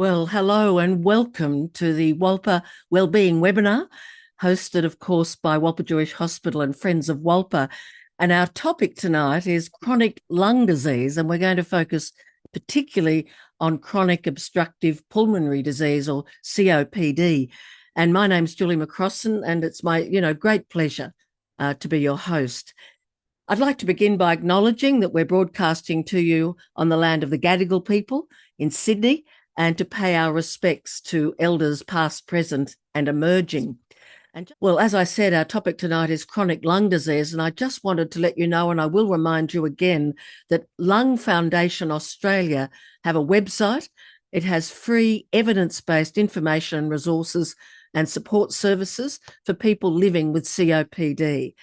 Well, hello and welcome to the Wolper Wellbeing webinar, hosted, of course, by Wolper Jewish Hospital and Friends of Wolper. And our topic tonight is chronic lung disease, and we're going to focus particularly on chronic obstructive pulmonary disease, or COPD. And my name's Julie McCrossan, and it's my, great pleasure to be your host. I'd like to begin by acknowledging that we're broadcasting to you on the land of the Gadigal people in Sydney, and to pay our respects to elders past, present, and emerging. And well, as I said, our topic tonight is chronic lung disease, and I just wanted to let you know, and I will remind you again, that Lung Foundation Australia have a website. It has free evidence-based information and resources and support services for people living with COPD.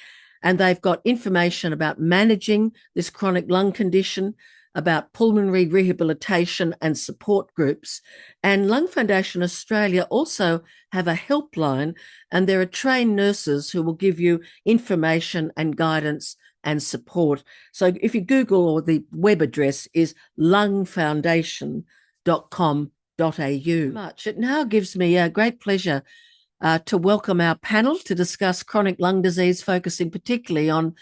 And they've got information about managing this chronic lung condition, about pulmonary rehabilitation and support groups. And Lung Foundation Australia also have a helpline, and there are trained nurses who will give you information and guidance and support. So if you Google, or the web address is lungfoundation.com.au. It now gives me a great pleasure to welcome our panel to discuss chronic lung disease, focusing particularly on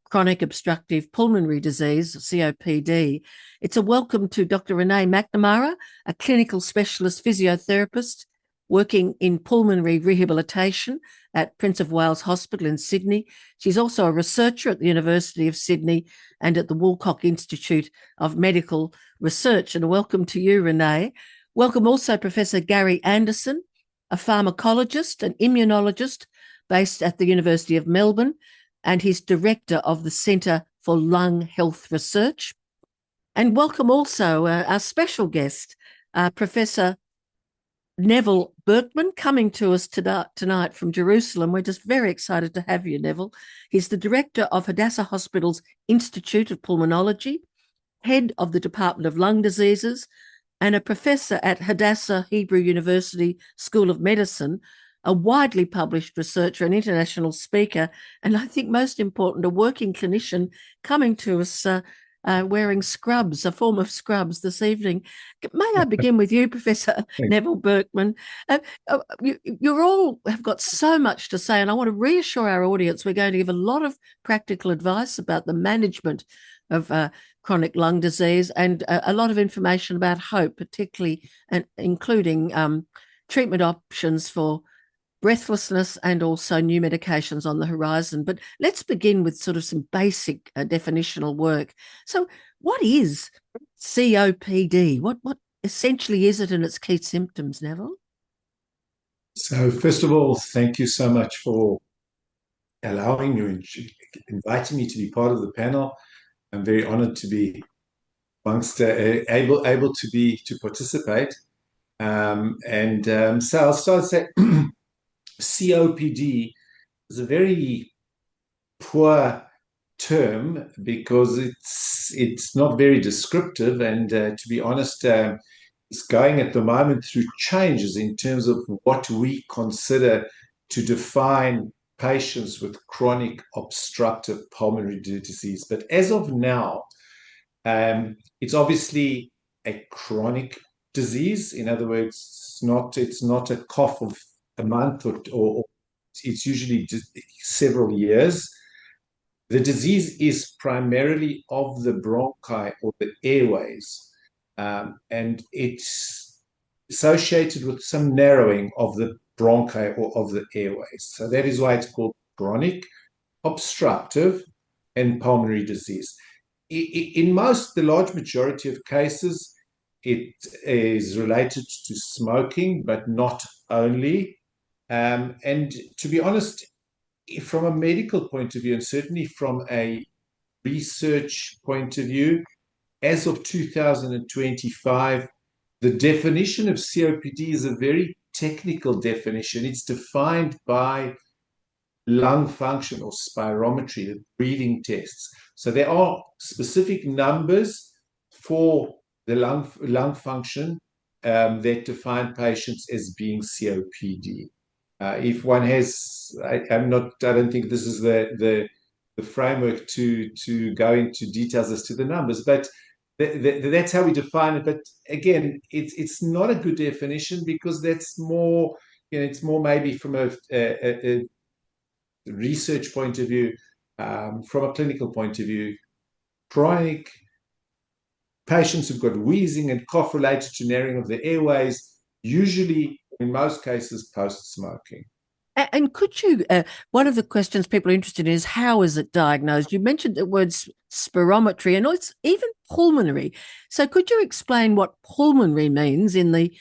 chronic obstructive pulmonary disease, COPD. It's a welcome to Dr. Renae McNamara, a clinical specialist physiotherapist working in pulmonary rehabilitation at Prince of Wales Hospital in Sydney. She's also a researcher at the University of Sydney and at the Woolcock Institute of Medical Research. And a welcome to you, Renae. Welcome also Professor Gary Anderson, a pharmacologist and immunologist based at the University of Melbourne, and he's director of the Centre for Lung Health Research. And welcome also our special guest, Professor Neville Berkman, coming to us tonight from Jerusalem. We're just very excited to have you, Neville. He's the director of Hadassah Hospital's Institute of Pulmonology, head of the Department of Lung Diseases, and a professor at Hadassah Hebrew University School of Medicine, a widely published researcher and international speaker, and I think most important, a working clinician, coming to us wearing scrubs, a form of scrubs this evening. May I begin with you, Professor Neville Berkman? You all have got so much to say, and I want to reassure our audience we're going to give a lot of practical advice about the management of chronic lung disease, and a lot of information about hope, particularly and including treatment options for breathlessness and also new medications on the horizon. But let's begin with sort of some basic definitional work. So what is COPD? What essentially is it, and its key symptoms, Neville? So first of all, thank you so much for allowing me, inviting me to be part of the panel. I'm very honored to be amongst able to participate. So I'll start saying COPD is a very poor term because it's not very descriptive, and to be honest, it's going at the moment through changes in terms of what we consider to define patients with chronic obstructive pulmonary disease. But as of now, it's obviously a chronic disease. In other words, it's not a cough of a month, or it's usually just several years. The disease is primarily of the bronchi, or the airways, and it's associated with some narrowing of the bronchi or of the airways. So that is why it's called chronic obstructive and pulmonary disease. In the large majority of cases, it is related to smoking, but not only. And to be honest, from a medical point of view, and certainly from a research point of view, as of 2025, the definition of COPD is a very technical definition. It's defined by lung function or spirometry, the breathing tests. So there are specific numbers for the lung function that define patients as being COPD. If one has, I don't think this is the framework to go into details as to the numbers, but that's how we define it. But again, it's not a good definition because that's more, it's more maybe from a research point of view, from a clinical point of view. Chronic patients who've got wheezing and cough related to narrowing of the airways, usually in most cases post-smoking. And could you, one of the questions people are interested in is how is it diagnosed? You mentioned the words spirometry and it's even pulmonary. So could you explain what pulmonary means in the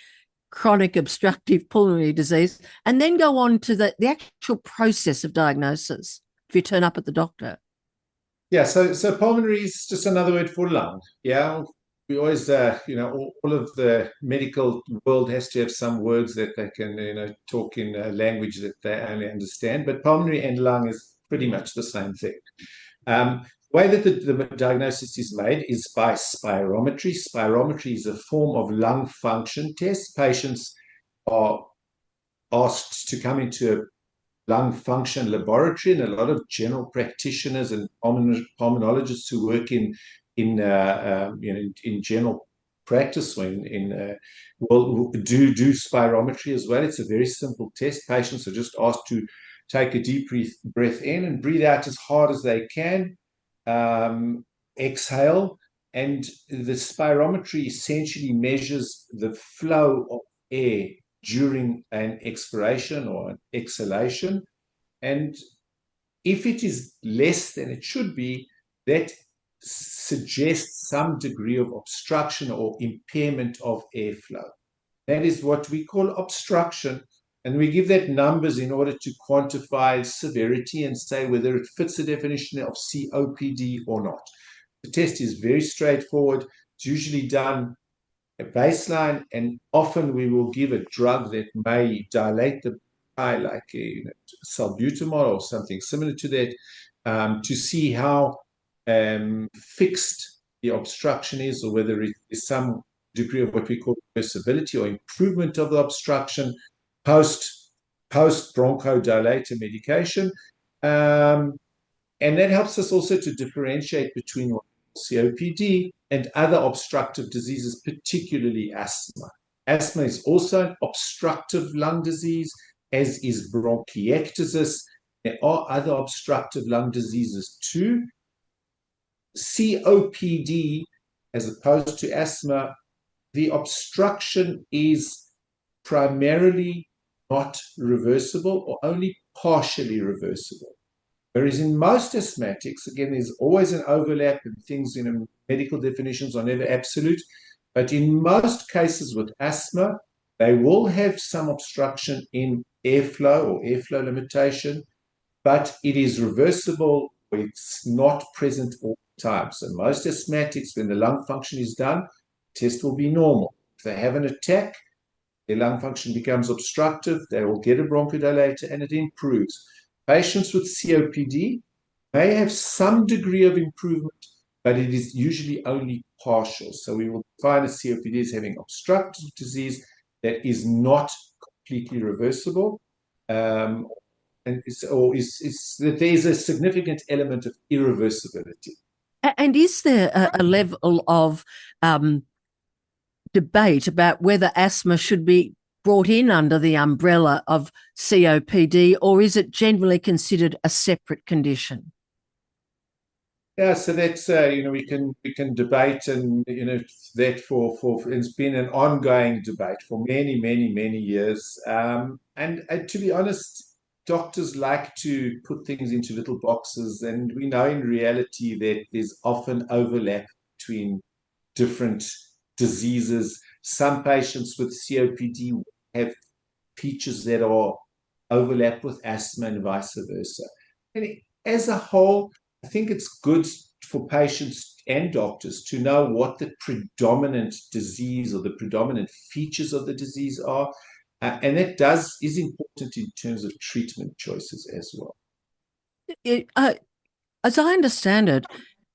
chronic obstructive pulmonary disease and then go on to the actual process of diagnosis if you turn up at the doctor? Yeah, so pulmonary is just another word for lung. Yeah, we always, all of the medical world has to have some words that they can, talk in a language that they only understand. But pulmonary and lung is pretty much the same thing. The way that the diagnosis is made is by spirometry. Spirometry is a form of lung function test. Patients are asked to come into a lung function laboratory, and a lot of general practitioners and pulmonologists who work in general practice will do spirometry as well. It's a very simple test. Patients are just asked to take a deep breath in and breathe out as hard as they can. Exhale, and the spirometry essentially measures the flow of air during an expiration or an exhalation. And if it is less than it should be, that suggests some degree of obstruction or impairment of airflow. That is what we call obstruction. And we give that numbers in order to quantify severity and say whether it fits the definition of COPD or not. The test is very straightforward. It's usually done a baseline, and often we will give a drug that may dilate the eye, like salbutamol or something similar to that, to see how fixed the obstruction is, or whether it is some degree of what we call reversibility or improvement of the obstruction post bronchodilator medication. And that helps us also to differentiate between COPD and other obstructive diseases, particularly asthma. Asthma is also an obstructive lung disease, as is bronchiectasis. There are other obstructive lung diseases too. COPD, as opposed to asthma, the obstruction is primarily not reversible or only partially reversible. Whereas in most asthmatics, again, there's always an overlap, and things, medical definitions are never absolute. But in most cases with asthma, they will have some obstruction in airflow or airflow limitation, but it is reversible. It's not present all the time. So most asthmatics, when the lung function is done, the test will be normal. If they have an attack, their lung function becomes obstructive, they will get a bronchodilator and it improves. Patients with COPD may have some degree of improvement, but it is usually only partial. So we will define a COPD as having obstructive disease that is not completely reversible, and that there is a significant element of irreversibility. And is there a level of debate about whether asthma should be brought in under the umbrella of COPD, or is it generally considered a separate condition? Yeah, so that's we can debate, and that for it's been an ongoing debate for many years. And to be honest, doctors like to put things into little boxes, and we know in reality that there's often overlap between different diseases. Some patients with COPD have features that are overlap with asthma and vice versa. And as a whole, I think it's good for patients and doctors to know what the predominant disease or the predominant features of the disease are. And that is important in terms of treatment choices as well. As I understand it,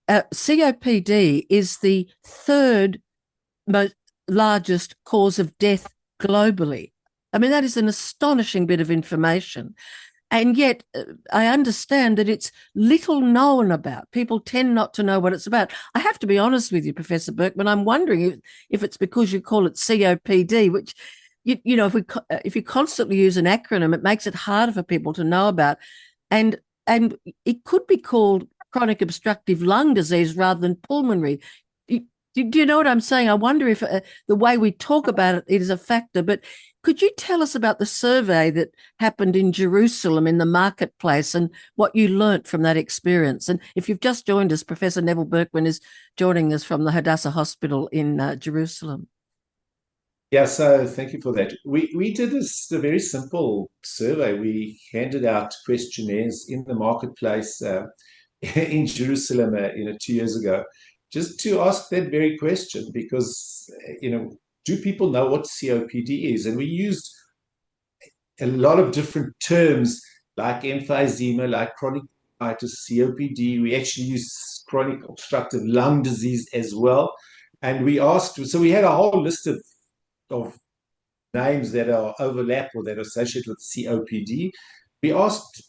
COPD is the third most largest cause of death globally. I mean, that is an astonishing bit of information. And yet, I understand that it's little known about. People tend not to know what it's about. I have to be honest with you, Professor Berkman. I'm wondering if it's because you call it COPD, which you know, if you constantly use an acronym, it makes it harder for people to know about, and and it could be called chronic obstructive lung disease rather than pulmonary. Do you know what I'm saying? I wonder if the way we talk about it is a factor. But could you tell us about the survey that happened in Jerusalem in the marketplace and what you learnt from that experience? And if you've just joined us, Professor Neville Berkman is joining us from the Hadassah Hospital in Jerusalem. Yeah, so thank you for that. We did a very simple survey. We handed out questionnaires in the marketplace in Jerusalem, 2 years ago, just to ask that very question because, do people know what COPD is? And we used a lot of different terms like emphysema, like chronic bronchitis, COPD. We actually use chronic obstructive lung disease as well. And we asked, so we had a whole list of names that are overlap or that are associated with COPD. We asked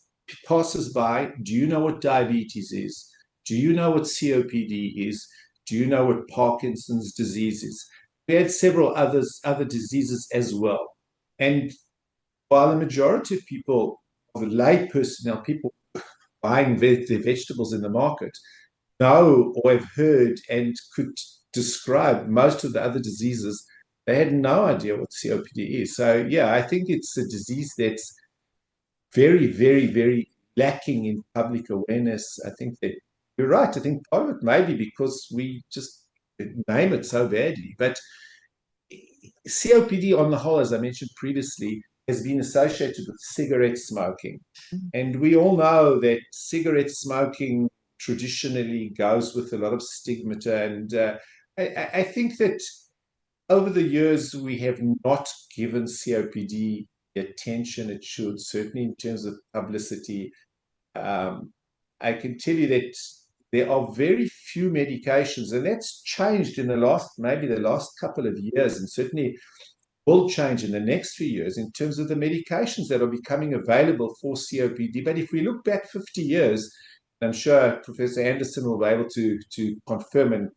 passers-by, do you know what diabetes is? Do you know what COPD is? Do you know what Parkinson's disease is? We had several other diseases as well. And while the majority of people, of the lay personnel, people buying their vegetables in the market, know or have heard and could describe most of the other diseases, they had no idea what COPD is. So, yeah, I think it's a disease that's very, very, very lacking in public awareness. I think that you're right. I think part of it may be because we just name it so badly. But COPD on the whole, as I mentioned previously, has been associated with cigarette smoking. And we all know that cigarette smoking traditionally goes with a lot of stigmata. And I think that over the years, we have not given COPD the attention it should, certainly in terms of publicity. I can tell you that there are very few medications, and that's changed in maybe the last couple of years, and certainly will change in the next few years in terms of the medications that are becoming available for COPD. But if we look back 50 years, I'm sure Professor Anderson will be able to confirm and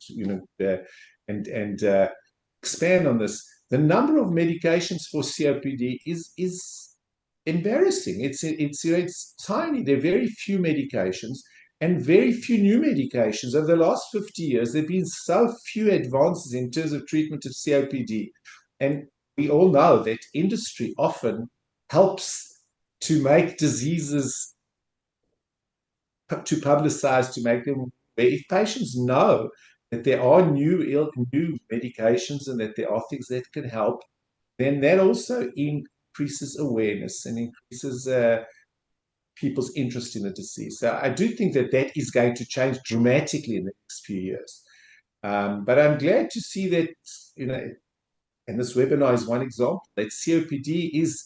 expand on this. The number of medications for COPD is embarrassing. It's tiny. There are very few medications and very few new medications. Over the last 50 years, there have been so few advances in terms of treatment of COPD. And we all know that industry often helps to make diseases, to publicize, to make them, if patients know that there are new medications and that there are things that can help, then that also increases awareness and increases people's interest in the disease. So I do think that that is going to change dramatically in the next few years. But I'm glad to see that, and this webinar is one example, that COPD is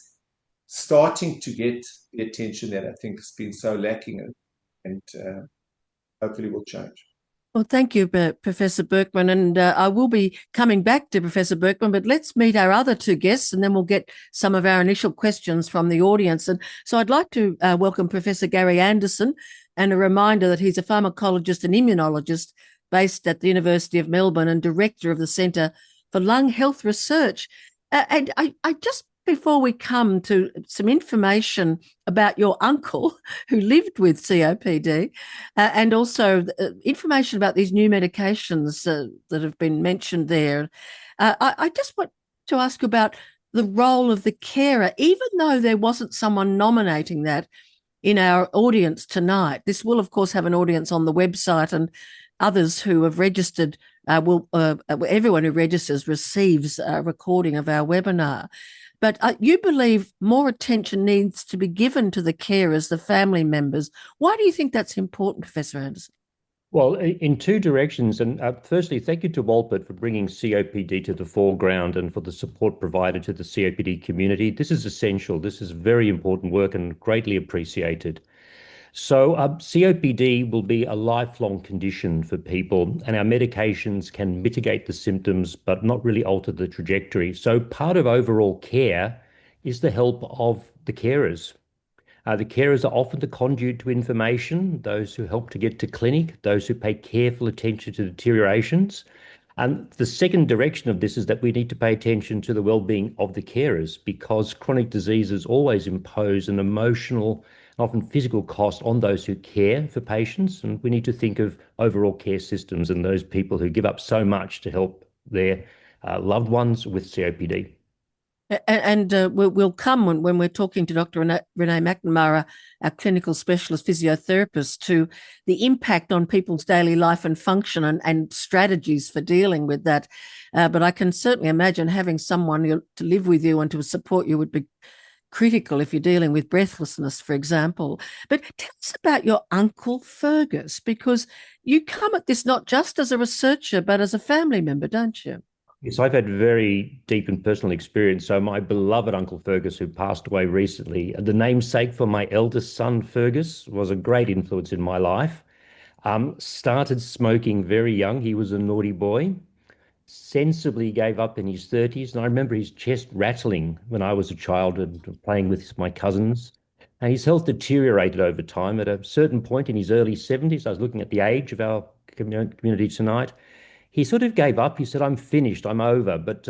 starting to get the attention that I think has been so lacking and hopefully will change. Well, thank you, Professor Berkman. And I will be coming back to Professor Berkman, but let's meet our other two guests and then we'll get some of our initial questions from the audience. And so I'd like to welcome Professor Gary Anderson, and a reminder that he's a pharmacologist and immunologist based at the University of Melbourne and director of the Centre for Lung Health Research. And I just before we come to some information about your uncle who lived with COPD, and also information about these new medications that have been mentioned there, I just want to ask you about the role of the carer, even though there wasn't someone nominating that in our audience tonight. This will, of course, have an audience on the website, and others who have registered everyone who registers receives a recording of our webinar. But you believe more attention needs to be given to the carers, the family members. Why do you think that's important, Professor Anderson? Well, in two directions. And firstly, thank you to Wolper for bringing COPD to the foreground and for the support provided to the COPD community. This is essential. This is very important work and greatly appreciated. So COPD will be a lifelong condition for people, and our medications can mitigate the symptoms but not really alter the trajectory. So part of overall care is the help of the carers. The carers are often the conduit to information, those who help to get to clinic, those who pay careful attention to deteriorations. And the second direction of this is that we need to pay attention to the well-being of the carers, because chronic diseases always impose an emotional, often physical cost on those who care for patients. And we need to think of overall care systems and those people who give up so much to help their loved ones with COPD. And we'll come when we're talking to Dr. Renae McNamara, our clinical specialist physiotherapist, to the impact on people's daily life and function and strategies for dealing with that. But I can certainly imagine having someone to live with you and to support you would be critical if you're dealing with breathlessness, for example. But tell us about your uncle Fergus, because you come at this not just as a researcher, but as a family member, don't you? Yes, I've had very deep and personal experience. So my beloved Uncle Fergus, who passed away recently, the namesake for my eldest son, Fergus, was a great influence in my life. Started smoking very young. He was a naughty boy. Sensibly gave up in his 30s. And I remember his chest rattling when I was a child and playing with my cousins. And his health deteriorated over time. At a certain point in his early 70s, I was looking at the age of our community tonight, he sort of gave up. He said, I'm finished, I'm over. But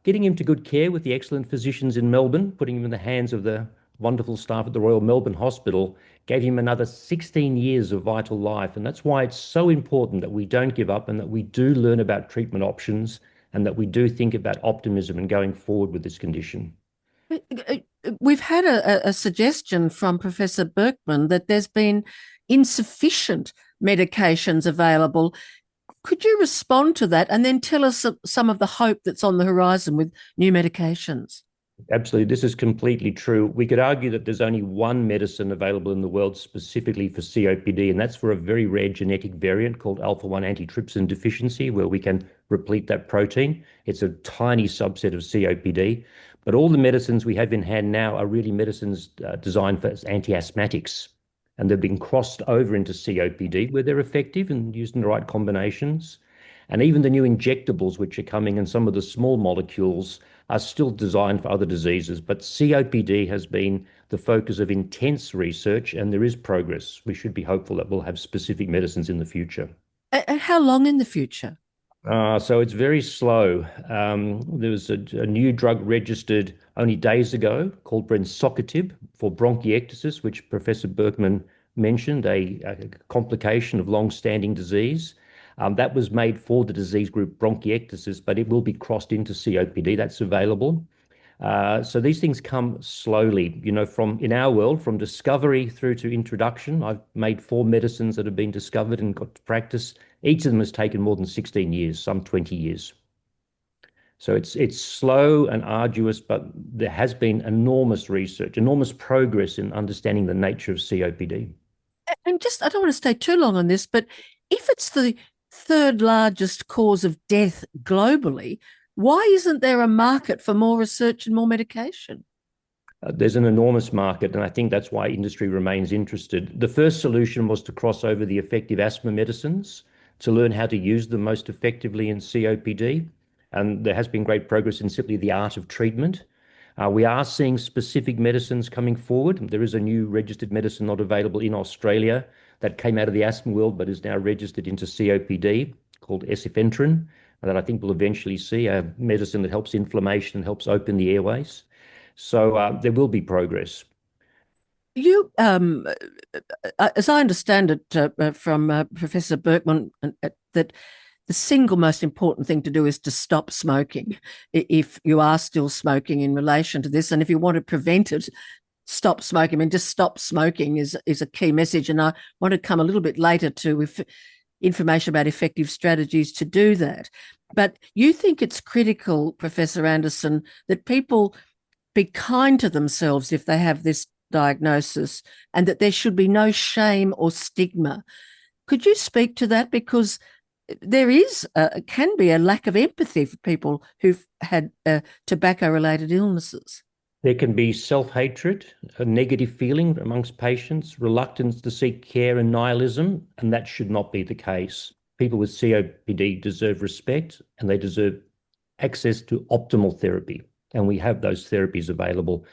getting him to good care with the excellent physicians in Melbourne, putting him in the hands of the wonderful staff at the Royal Melbourne Hospital, gave him another 16 years of vital life. And that's why it's so important that we don't give up and that we do learn about treatment options and that we do think about optimism and going forward with this condition. We've had a suggestion from Professor Berkman that there's been insufficient medications available. Could you respond to that and then tell us some of the hope that's on the horizon with new medications? Absolutely. This is completely true. We could argue that there's only one medicine available in the world specifically for COPD, and that's for a very rare genetic variant called alpha-1 antitrypsin deficiency, where we can replete that protein. It's a tiny subset of COPD, but all the medicines we have in hand now are really medicines designed for anti-asthmatics, and they've been crossed over into COPD where they're effective and used in the right combinations. And even the new injectables which are coming and some of the small molecules are still designed for other diseases. But COPD has been the focus of intense research and there is progress. We should be hopeful that we'll have specific medicines in the future. How long in the future? So it's very slow. There was a new drug registered only days ago called brensocatib for bronchiectasis, which Professor Berkman mentioned, a complication of long-standing disease. That was made for the disease group bronchiectasis, but it will be crossed into COPD. That's available. So these things come slowly, from in our world, from discovery through to introduction. I've made 4 medicines that have been discovered and got to practice. Each of them has taken more than 16 years, some 20 years. So it's slow and arduous, but there has been enormous research, enormous progress in understanding the nature of COPD. And just, I don't want to stay too long on this, but if it's the third largest cause of death globally, why isn't there a market for more research and more medication? There's an enormous market, and I think that's why industry remains interested. The first solution was to cross over the effective asthma medicines to learn how to use them most effectively in COPD. And there has been great progress in simply the art of treatment. We are seeing specific medicines coming forward. There is a new registered medicine not available in Australia that came out of the asthma world but is now registered into COPD called ensifentrine, that I think will eventually see a medicine that helps inflammation and helps open the airways. So there will be progress. You, as I understand it from Professor Berkman, that the single most important thing to do is to stop smoking if you are still smoking in relation to this. And if you want to prevent it, stop smoking. I mean, just stop smoking is a key message. And I want to come a little bit later to information about effective strategies to do that. But you think it's critical, Professor Anderson, that people be kind to themselves if they have this diagnosis and that there should be no shame or stigma. Could you speak to that? Because there can be a lack of empathy for people who've had tobacco-related illnesses. There can be self-hatred, a negative feeling amongst patients, reluctance to seek care and nihilism, and that should not be the case. People with COPD deserve respect and they deserve access to optimal therapy. and we have those therapies available.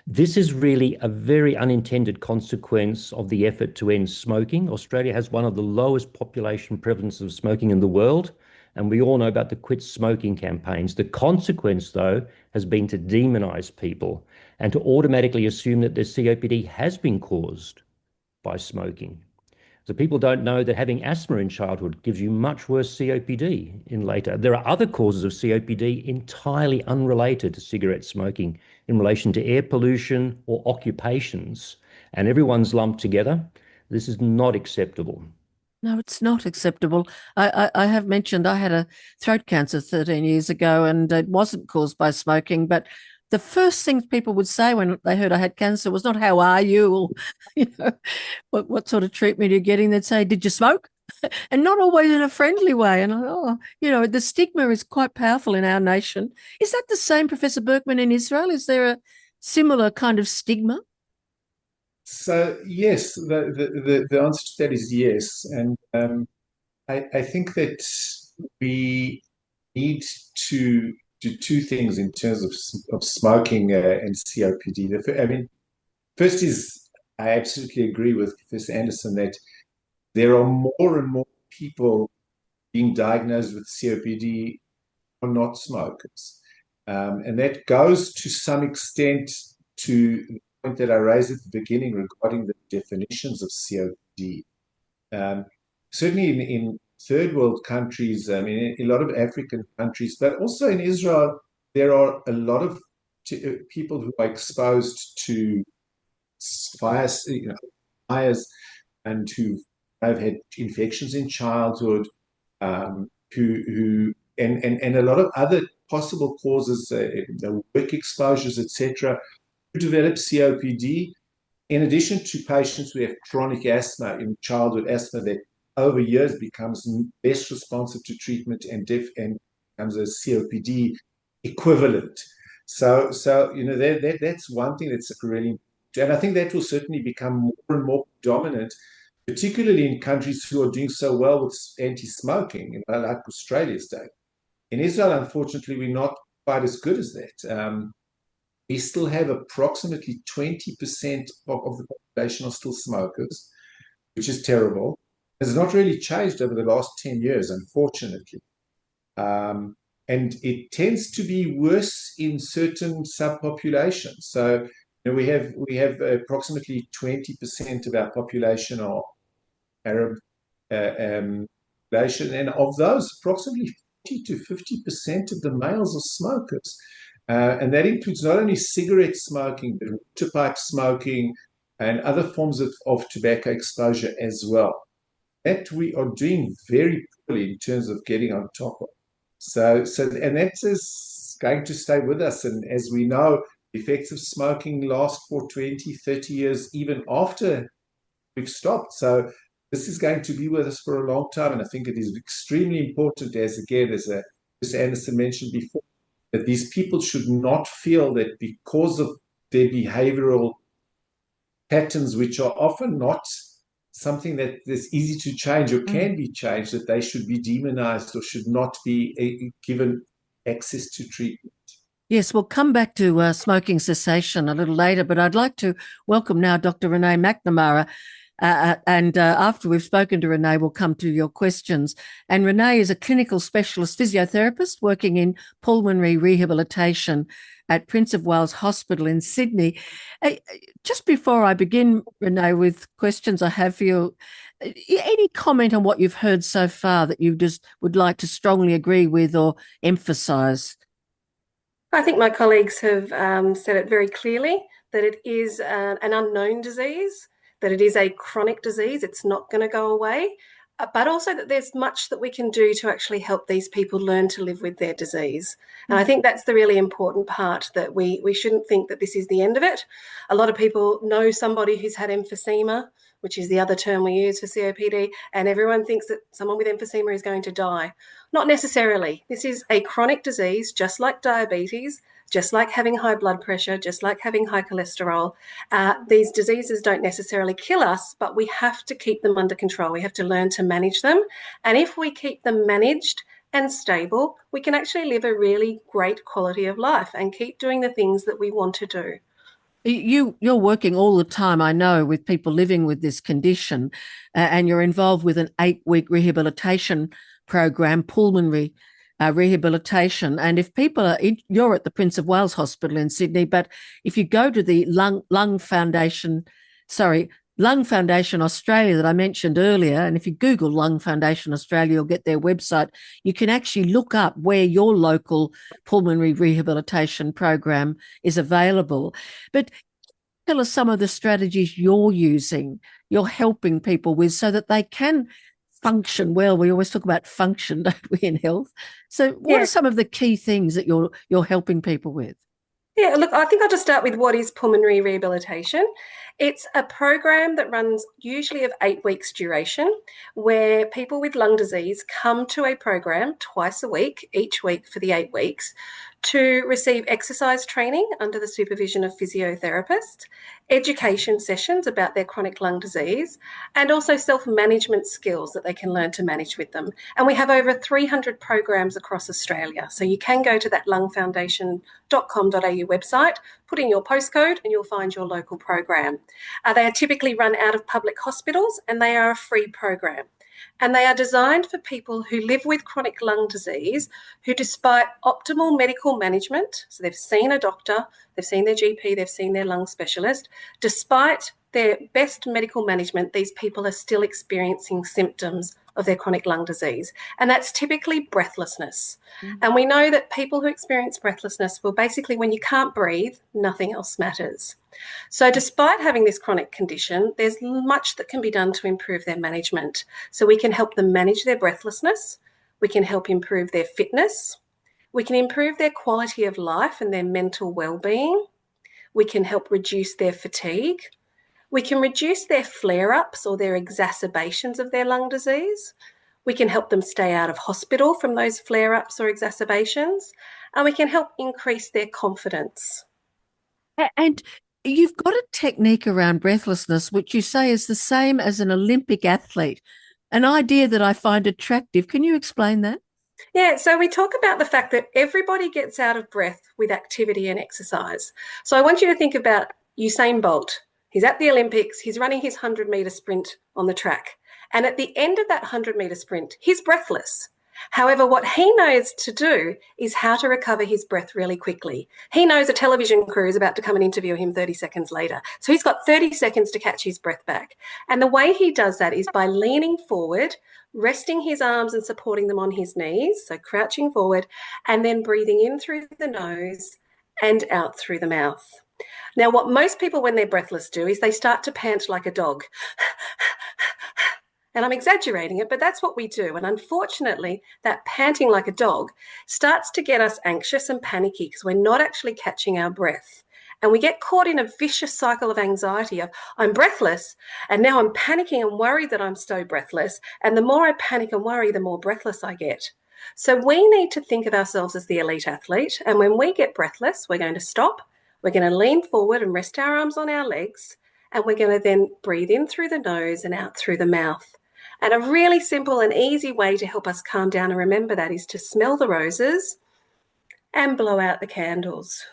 This is really a very unintended consequence of the effort to end smoking. Australia has one of the lowest population prevalences of smoking in the world, and we all know about the quit smoking campaigns. The consequence, though, has been to demonize people and to automatically assume that their COPD has been caused by smoking. So people don't know that having asthma in childhood gives you much worse COPD in later. There are other causes of COPD entirely unrelated to cigarette smoking in relation to air pollution or occupations, and everyone's lumped together. This is not acceptable. No, it's not acceptable. I have mentioned I had a throat cancer 13 years ago, and it wasn't caused by smoking, but the first things people would say when they heard I had cancer was not, how are you? Or, what sort of treatment are you getting? They'd say, did you smoke? And not always in a friendly way. And the stigma is quite powerful in our nation. Is that the same, Professor Berkman, in Israel? Is there a similar kind of stigma? So yes, the answer to that is yes, and I think that we need to do two things in terms of smoking and COPD. First is I absolutely agree with Professor Anderson that there are more and more people being diagnosed with COPD who are not smokers, and that goes to some extent to the point that I raised at the beginning regarding the definitions of COPD. Um, Certainly in third world countries, in a lot of African countries, but also in Israel, there are a lot of people who are exposed to fires, fires, and who have had infections in childhood, who and a lot of other possible causes, work exposures, etc., who develop COPD. In addition to patients who have chronic asthma, in childhood asthma, that over years becomes less responsive to treatment and becomes a COPD equivalent. So that's one thing that's really, and I think that will certainly become more and more dominant, particularly in countries who are doing so well with anti-smoking, like Australia's doing. In Israel, unfortunately, we're not quite as good as that. We still have approximately 20% of the population are still smokers, which is terrible. It's not really changed over the last 10 years, unfortunately. And it tends to be worse in certain subpopulations. So we have approximately 20% of our population are Arab population, and of those, approximately 40 to 50% of the males are smokers. And that includes not only cigarette smoking, but water pipe smoking and other forms of tobacco exposure as well. That we are doing very poorly in terms of getting on top of. And that is going to stay with us. And as we know, the effects of smoking last for 20, 30 years, even after we've stopped. So this is going to be with us for a long time. And I think it is extremely important, as Anderson mentioned before, that these people should not feel that because of their behavioral patterns, which are often not something that is easy to change or can be changed, that they should be demonized or should not be given access to treatment. Yes, we'll come back to smoking cessation a little later, but I'd like to welcome now Dr. Renae McNamara. And after we've spoken to Renae, we'll come to your questions. And Renae is a clinical specialist physiotherapist working in pulmonary rehabilitation at Prince of Wales Hospital in Sydney. Just before I begin, Renae, with questions I have for you, any comment on what you've heard so far that you just would like to strongly agree with or emphasise? I think my colleagues have said it very clearly, that it is an unknown disease, that it is a chronic disease. It's not going to go away, but also that there's much that we can do to actually help these people learn to live with their disease. And I think that's the really important part, that we shouldn't think that this is the end of it. A lot of people know somebody who's had emphysema, which is the other term we use for COPD, and everyone thinks that someone with emphysema is going to die. Not necessarily. This is a chronic disease, just like diabetes, just like having high blood pressure, just like having high cholesterol. These diseases don't necessarily kill us, but we have to keep them under control. We have to learn to manage them. And if we keep them managed and stable, we can actually live a really great quality of life and keep doing the things that we want to do. You're working all the time, I know, with people living with this condition, and you're involved with an 8-week rehabilitation program, Pulmonary rehabilitation. And if people are, you're at the Prince of Wales Hospital in Sydney, but if you go to the Lung Foundation Australia that I mentioned earlier, and if you Google Lung Foundation Australia, you'll get their website. You can actually look up where your local pulmonary rehabilitation program is available. But tell us some of the strategies you're using, you're helping people with so that they can function well. We always talk about function, don't we, in health? So what are some of the key things that you're helping people with? Yeah, look, I think I'll just start with what is pulmonary rehabilitation. It's a program that runs usually of 8 weeks duration, where people with lung disease come to a program twice a week, each week for the 8 weeks, to receive exercise training under the supervision of physiotherapists, education sessions about their chronic lung disease, and also self-management skills that they can learn to manage with them. And we have over 300 programs across Australia. So you can go to that lungfoundation.com.au website, put in your postcode, and you'll find your local program. They are typically run out of public hospitals, and they are a free program. And they are designed for people who live with chronic lung disease, who, despite optimal medical management, so they've seen a doctor, they've seen their GP, they've seen their lung specialist, despite their best medical management, these people are still experiencing symptoms of their chronic lung disease. And that's typically breathlessness. And we know that people who experience breathlessness, well, basically when you can't breathe, nothing else matters. So despite having this chronic condition, there's much that can be done to improve their management. So we can help them manage their breathlessness. We can help improve their fitness. We can improve their quality of life and their mental well-being. We can help reduce their fatigue. We can reduce their flare-ups or their exacerbations of their lung disease. We can help them stay out of hospital from those flare-ups or exacerbations. And we can help increase their confidence. And you've got a technique around breathlessness, which you say is the same as an Olympic athlete, an idea that I find attractive. Can you explain that? Yeah, so we talk about the fact that everybody gets out of breath with activity and exercise. So I want you to think about Usain Bolt. He's at the Olympics, he's running his 100-metre sprint on the track. And at the end of that 100-metre sprint, he's breathless. However, what he knows to do is how to recover his breath really quickly. He knows a television crew is about to come and interview him 30 seconds later. So he's got 30 seconds to catch his breath back. And the way he does that is by leaning forward, resting his arms and supporting them on his knees, so crouching forward, and then breathing in through the nose and out through the mouth. Now, what most people when they're breathless do is they start to pant like a dog. And I'm exaggerating it, but that's what we do. And unfortunately, that panting like a dog starts to get us anxious and panicky because we're not actually catching our breath. And we get caught in a vicious cycle of anxiety of, I'm breathless, and now I'm panicking and worried that I'm so breathless. And the more I panic and worry, the more breathless I get. So we need to think of ourselves as the elite athlete. And when we get breathless, we're going to stop. We're going to lean forward and rest our arms on our legs. And we're going to then breathe in through the nose and out through the mouth. And a really simple and easy way to help us calm down and remember that is to smell the roses and blow out the candles.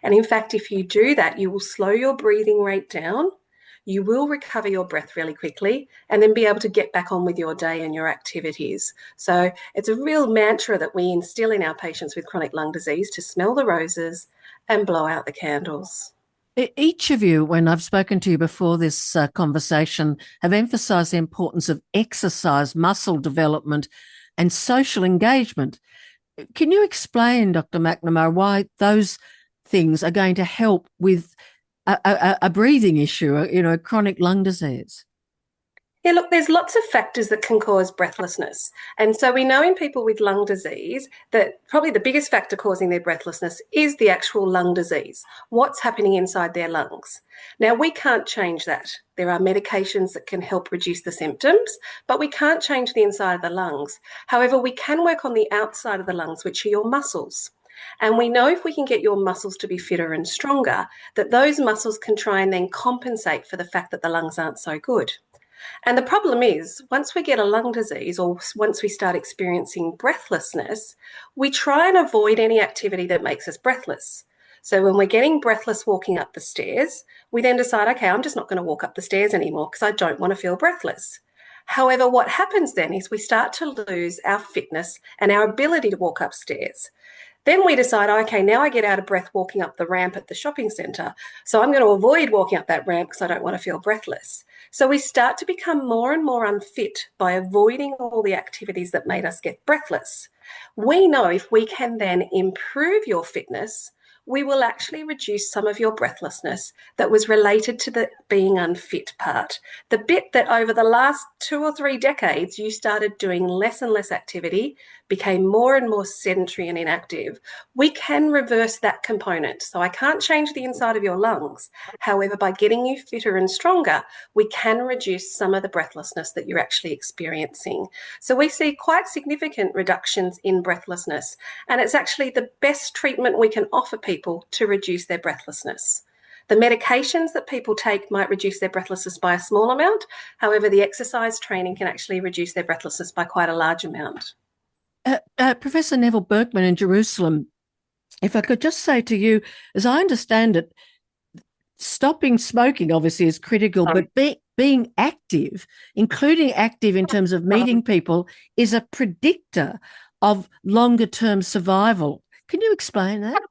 And in fact, if you do that, you will slow your breathing rate down. You will recover your breath really quickly and then be able to get back on with your day and your activities. So it's a real mantra that we instill in our patients with chronic lung disease to smell the roses and blow out the candles. Each of you, when I've spoken to you before this conversation, have emphasised the importance of exercise, muscle development, and social engagement. Can you explain, Dr. McNamara, why those things are going to help with a breathing issue, a chronic lung disease? Yeah, look, there's lots of factors that can cause breathlessness. And so we know in people with lung disease that probably the biggest factor causing their breathlessness is the actual lung disease, what's happening inside their lungs. Now, we can't change that. There are medications that can help reduce the symptoms, but we can't change the inside of the lungs. However, we can work on the outside of the lungs, which are your muscles. And we know if we can get your muscles to be fitter and stronger, that those muscles can try and then compensate for the fact that the lungs aren't so good. And the problem is, once we get a lung disease or once we start experiencing breathlessness, we try and avoid any activity that makes us breathless. So when we're getting breathless walking up the stairs, we then decide, okay, I'm just not going to walk up the stairs anymore because I don't want to feel breathless. However, what happens then is we start to lose our fitness and our ability to walk upstairs. Then we decide, okay, now I get out of breath walking up the ramp at the shopping centre. So I'm going to avoid walking up that ramp because I don't want to feel breathless. So we start to become more and more unfit by avoiding all the activities that made us get breathless. We know if we can then improve your fitness, we will actually reduce some of your breathlessness that was related to the being unfit part. The bit that over the last 2 or 3 decades, you started doing less and less activity, became more and more sedentary and inactive. We can reverse that component. So I can't change the inside of your lungs. However, by getting you fitter and stronger, we can reduce some of the breathlessness that you're actually experiencing. So we see quite significant reductions in breathlessness. And it's actually the best treatment we can offer people to reduce their breathlessness. The medications that people take might reduce their breathlessness by a small amount. However, the exercise training can actually reduce their breathlessness by quite a large amount. Professor Neville Berkman in Jerusalem, if I could just say to you, as I understand it, stopping smoking obviously is critical, but being active, including active in terms of meeting people, is a predictor of longer-term survival. Can you explain that?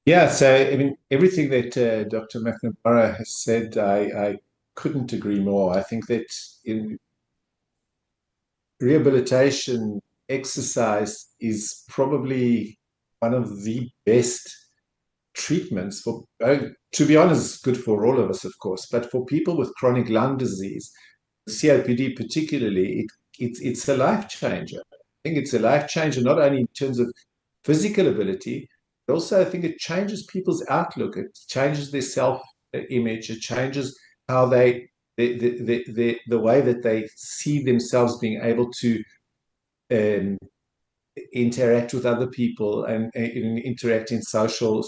Yeah, so I mean, everything that Dr. McNamara has said, I couldn't agree more. I think that in rehabilitation, exercise is probably one of the best treatments for, to be honest, good for all of us, of course, but for people with chronic lung disease, COPD particularly, it's a life changer. I think it's a life changer, not only in terms of physical ability, but also I think it changes people's outlook. It changes their self-image. It changes how the way that they see themselves being able to interact with other people and interact in social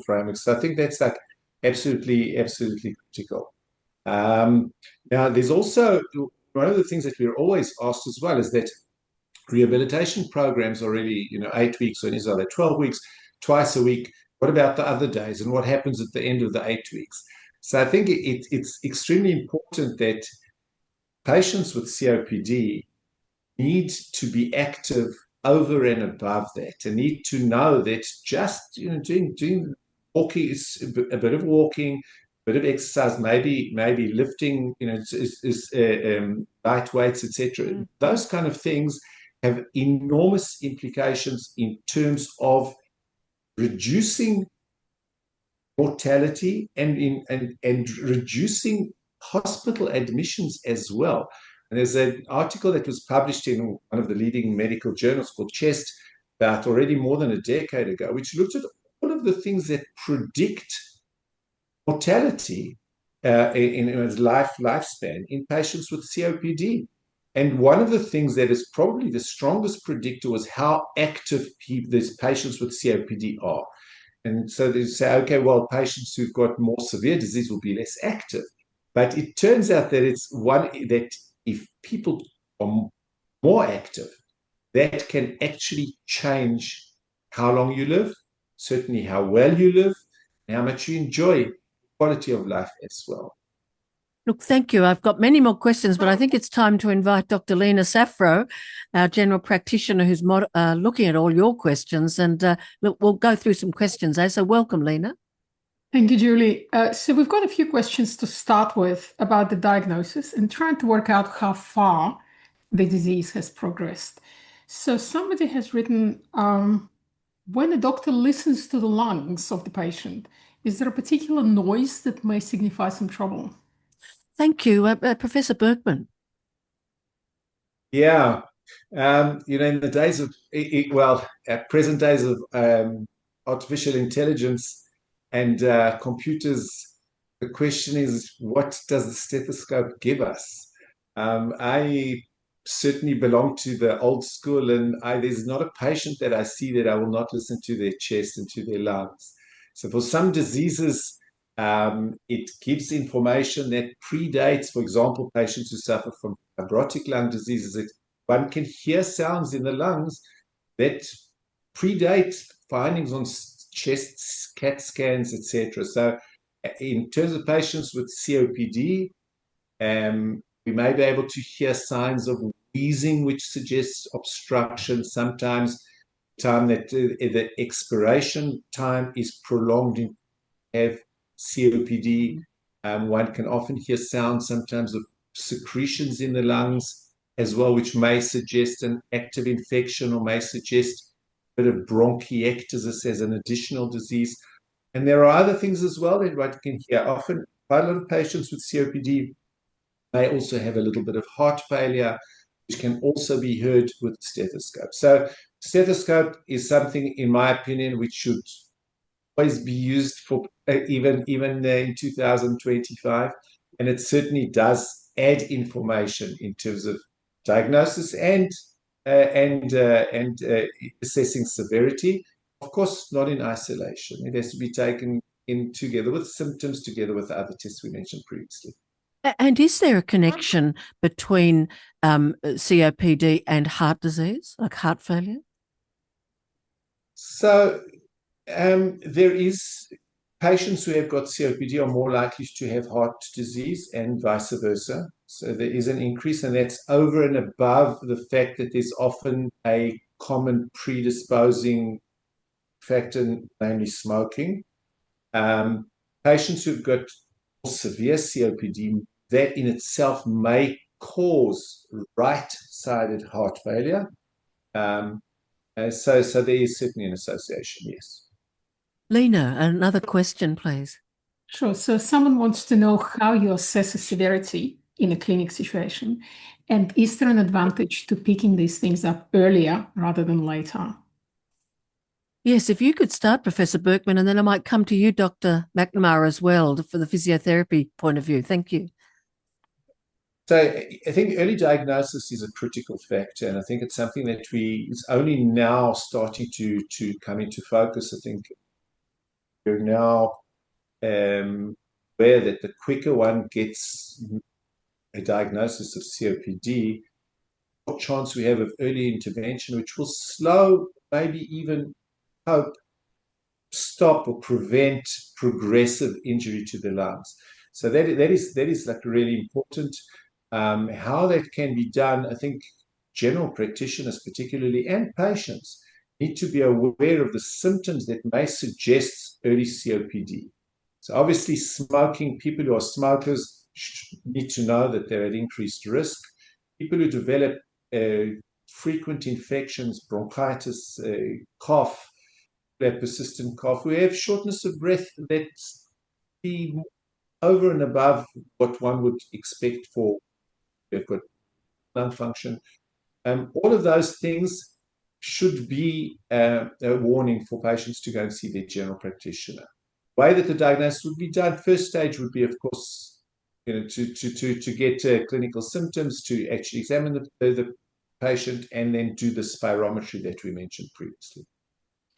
frameworks. So I think that's like absolutely critical. Now, there's also one of the things that we're always asked as well is that rehabilitation programs are really, 8 weeks, or are they 12 weeks, twice a week? What about the other days, and what happens at the end of the 8 weeks? So I think it's extremely important that patients with COPD need to be active over and above that, and need to know that just doing walking is a bit of walking, a bit of exercise, maybe lifting, light weights, etc. Those kind of things have enormous implications in terms of reducing mortality and reducing hospital admissions as well. And there's an article that was published in one of the leading medical journals called Chest about already more than a decade ago, which looked at all of the things that predict mortality in lifespan in patients with COPD. And one of the things that is probably the strongest predictor was how active these patients with COPD are. And so they say, okay, well, patients who've got more severe disease will be less active. But it turns out that it's one that if people are more active, that can actually change how long you live, certainly how well you live, and how much you enjoy quality of life as well. Look, thank you. I've got many more questions, but I think it's time to invite Dr. Lena Safro, our general practitioner, who's looking at all your questions, and we'll go through some questions. So welcome, Lena. Thank you, Julie. So we've got a few questions to start with about the diagnosis and trying to work out how far the disease has progressed. So somebody has written, when a doctor listens to the lungs of the patient, is there a particular noise that may signify some trouble? Thank you. Professor Berkman. Yeah. In the days of, at present days of artificial intelligence and computers, the question is, what does the stethoscope give us? I certainly belong to the old school, and there's not a patient that I see that I will not listen to their chest and to their lungs. So for some diseases, It gives information that predates, for example, patients who suffer from fibrotic lung diseases. That one can hear sounds in the lungs that predate findings on chests, CAT scans, etc. So in terms of patients with COPD, we may be able to hear signs of wheezing, which suggests obstruction. Sometimes time that the expiration time is prolonged in have COPD. One can often hear sounds sometimes of secretions in the lungs as well, which may suggest an active infection or may suggest a bit of bronchiectasis as an additional disease. And there are other things as well that one can hear. Often, quite a lot of patients with COPD may also have a little bit of heart failure, which can also be heard with stethoscope. So stethoscope is something, in my opinion, which should always be used for even in 2025, and it certainly does add information in terms of diagnosis and assessing severity. Of course, not in isolation. It has to be taken in together with symptoms, together with the other tests we mentioned previously. And is there a connection between COPD and heart disease, like heart failure? So there is patients who have got COPD are more likely to have heart disease and vice versa. So there is an increase, and that's over and above the fact that there's often a common predisposing factor, namely smoking. Patients who've got severe COPD, that in itself may cause right-sided heart failure. So there is certainly an association, yes. Lena, another question, please. Sure. So someone wants to know how you assess a severity in a clinic situation, and is there an advantage to picking these things up earlier rather than later? Yes, if you could start, Professor Berkman, and then I might come to you, Dr. McNamara, as well, for the physiotherapy point of view. Thank you. So I think early diagnosis is a critical factor, and I think it's something that is only now starting to come into focus. I think we're now aware that the quicker one gets a diagnosis of COPD, what chance we have of early intervention, which will slow, maybe even hope, stop or prevent progressive injury to the lungs. So that is like really important. How that can be done, I think general practitioners particularly and patients need to be aware of the symptoms that may suggest early COPD. So obviously smoking, people who are smokers need to know that they're at increased risk. People who develop frequent infections, bronchitis, cough, persistent cough, who have shortness of breath, that's be over and above what one would expect for they've got lung function. All of those things should be a warning for patients to go and see their general practitioner. The way that the diagnosis would be done, first stage would be, of course, to get clinical symptoms, to actually examine the patient, and then do the spirometry that we mentioned previously.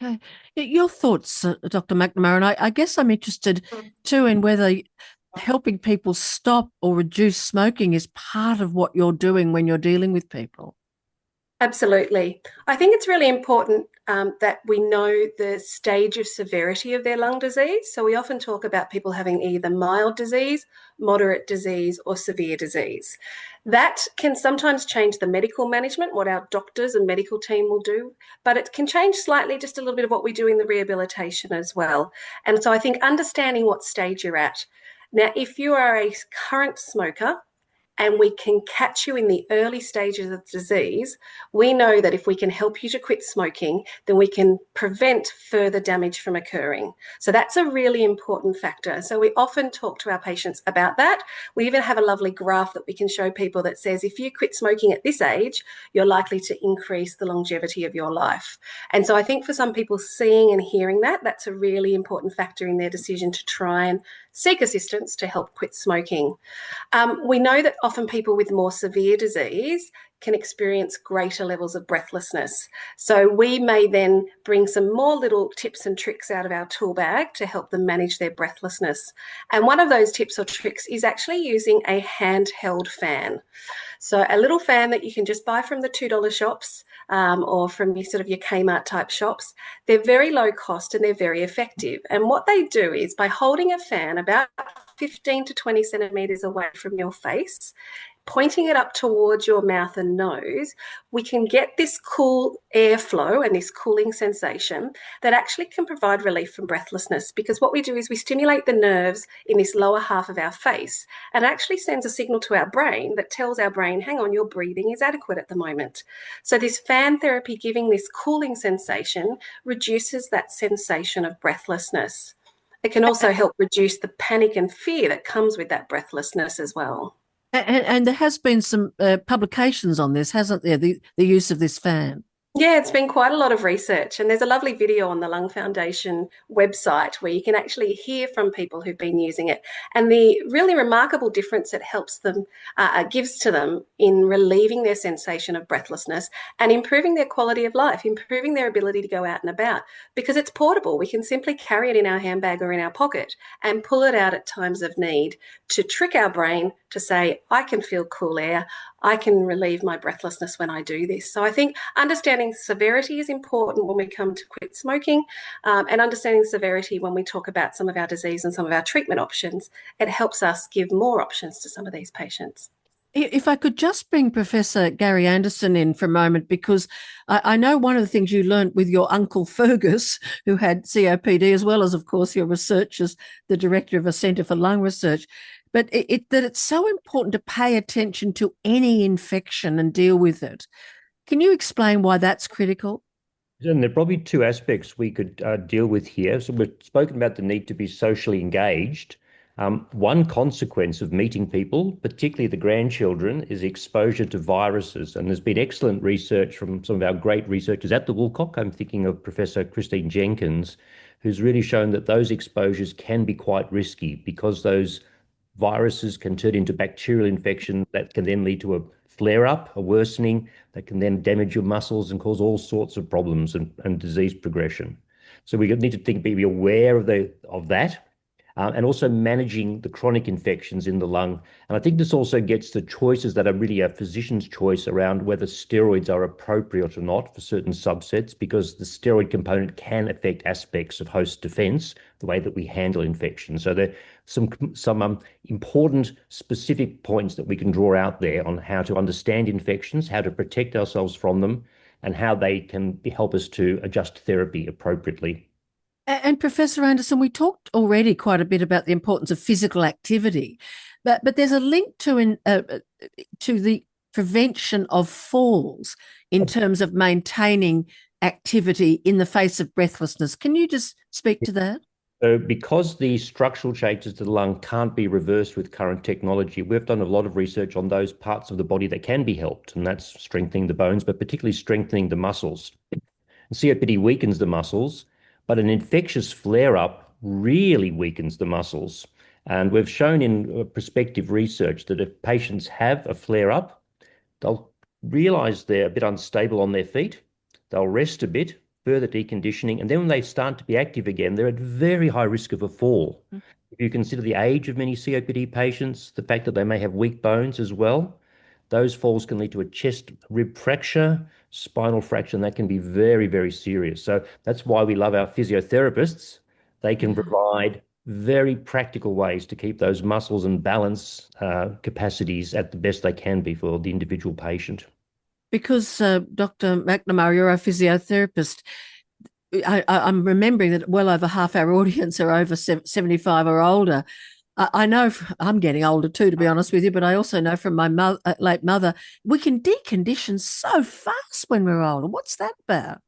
Okay. Your thoughts, Dr. McNamara, and I guess I'm interested too in whether helping people stop or reduce smoking is part of what you're doing when you're dealing with people. Absolutely. I think it's really important that we know the stage of severity of their lung disease. So we often talk about people having either mild disease, moderate disease, or severe disease. That can sometimes change the medical management, what our doctors and medical team will do, but it can change slightly just a little bit of what we do in the rehabilitation as well. And so I think understanding what stage you're at. Now, if you are a current smoker, and we can catch you in the early stages of the disease, we know that if we can help you to quit smoking, then we can prevent further damage from occurring. So that's a really important factor. So we often talk to our patients about that. We even have a lovely graph that we can show people that says if you quit smoking at this age, you're likely to increase the longevity of your life. And so I think for some people, seeing and hearing that, that's a really important factor in their decision to try and seek assistance to help quit smoking. We know that often people with more severe disease can experience greater levels of breathlessness. So we may then bring some more little tips and tricks out of our tool bag to help them manage their breathlessness. And one of those tips or tricks is actually using a handheld fan. So a little fan that you can just buy from the $2 shops or from your sort of your Kmart type shops. They're very low cost and they're very effective. And what they do is by holding a fan about 15 to 20 centimeters away from your face, pointing it up towards your mouth and nose, we can get this cool airflow and this cooling sensation that actually can provide relief from breathlessness. Because what we do is we stimulate the nerves in this lower half of our face and actually sends a signal to our brain that tells our brain, hang on, your breathing is adequate at the moment. So this fan therapy giving this cooling sensation reduces that sensation of breathlessness. It can also help reduce the panic and fear that comes with that breathlessness as well. And there has been some publications on this, hasn't there, the use of this fan? Yeah, it's been quite a lot of research, and there's a lovely video on the Lung Foundation website where you can actually hear from people who've been using it and the really remarkable difference it helps them, gives to them in relieving their sensation of breathlessness and improving their quality of life, improving their ability to go out and about, because it's portable. We can simply carry it in our handbag or in our pocket and pull it out at times of need to trick our brain to say, I can feel cool air, I can relieve my breathlessness when I do this. So I think understanding severity is important when we come to quit smoking, and understanding severity when we talk about some of our disease and some of our treatment options. It helps us give more options to some of these patients. If I could just bring Professor Gary Anderson in for a moment, because I know one of the things you learned with your uncle Fergus, who had COPD, as well as, of course, your research as the director of a Centre for Lung Research, but that it's so important to pay attention to any infection and deal with it. Can you explain why that's critical? And there are probably two aspects we could deal with here. So we've spoken about the need to be socially engaged. One consequence of meeting people, particularly the grandchildren, is exposure to viruses. And there's been excellent research from some of our great researchers at the Woolcock. I'm thinking of Professor Christine Jenkins, who's really shown that those exposures can be quite risky because those viruses can turn into bacterial infection that can then lead to a flare-up, a worsening, that can then damage your muscles and cause all sorts of problems and disease progression. So we need to be aware of that. And also managing the chronic infections in the lung. And I think this also gets to choices that are really a physician's choice around whether steroids are appropriate or not for certain subsets, because the steroid component can affect aspects of host defense, the way that we handle infections. So there are some important specific points that we can draw out there on how to understand infections, how to protect ourselves from them, and how they can help us to adjust therapy appropriately. And Professor Anderson, we talked already quite a bit about the importance of physical activity, but there's a link to the prevention of falls in terms of maintaining activity in the face of breathlessness. Can you just speak to that? So because the structural changes to the lung can't be reversed with current technology, we've done a lot of research on those parts of the body that can be helped, and that's strengthening the bones, but particularly strengthening the muscles. And COPD weakens the muscles, but an infectious flare-up really weakens the muscles. And we've shown in prospective research that if patients have a flare-up, they'll realize they're a bit unstable on their feet, they'll rest a bit, further deconditioning, and then when they start to be active again, they're at very high risk of a fall. If you consider the age of many COPD patients, the fact that they may have weak bones as well, those falls can lead to a chest rib fracture, spinal fracture, and that can be very, very serious. So that's why we love our physiotherapists. They can provide very practical ways to keep those muscles and balance capacities at the best they can be for the individual patient. Because Dr. McNamara, you're a physiotherapist, I'm remembering that well over half our audience are over 75 or older. I know I'm getting older too, to be honest with you, but I also know from my late mother, we can decondition so fast when we're older. What's that about?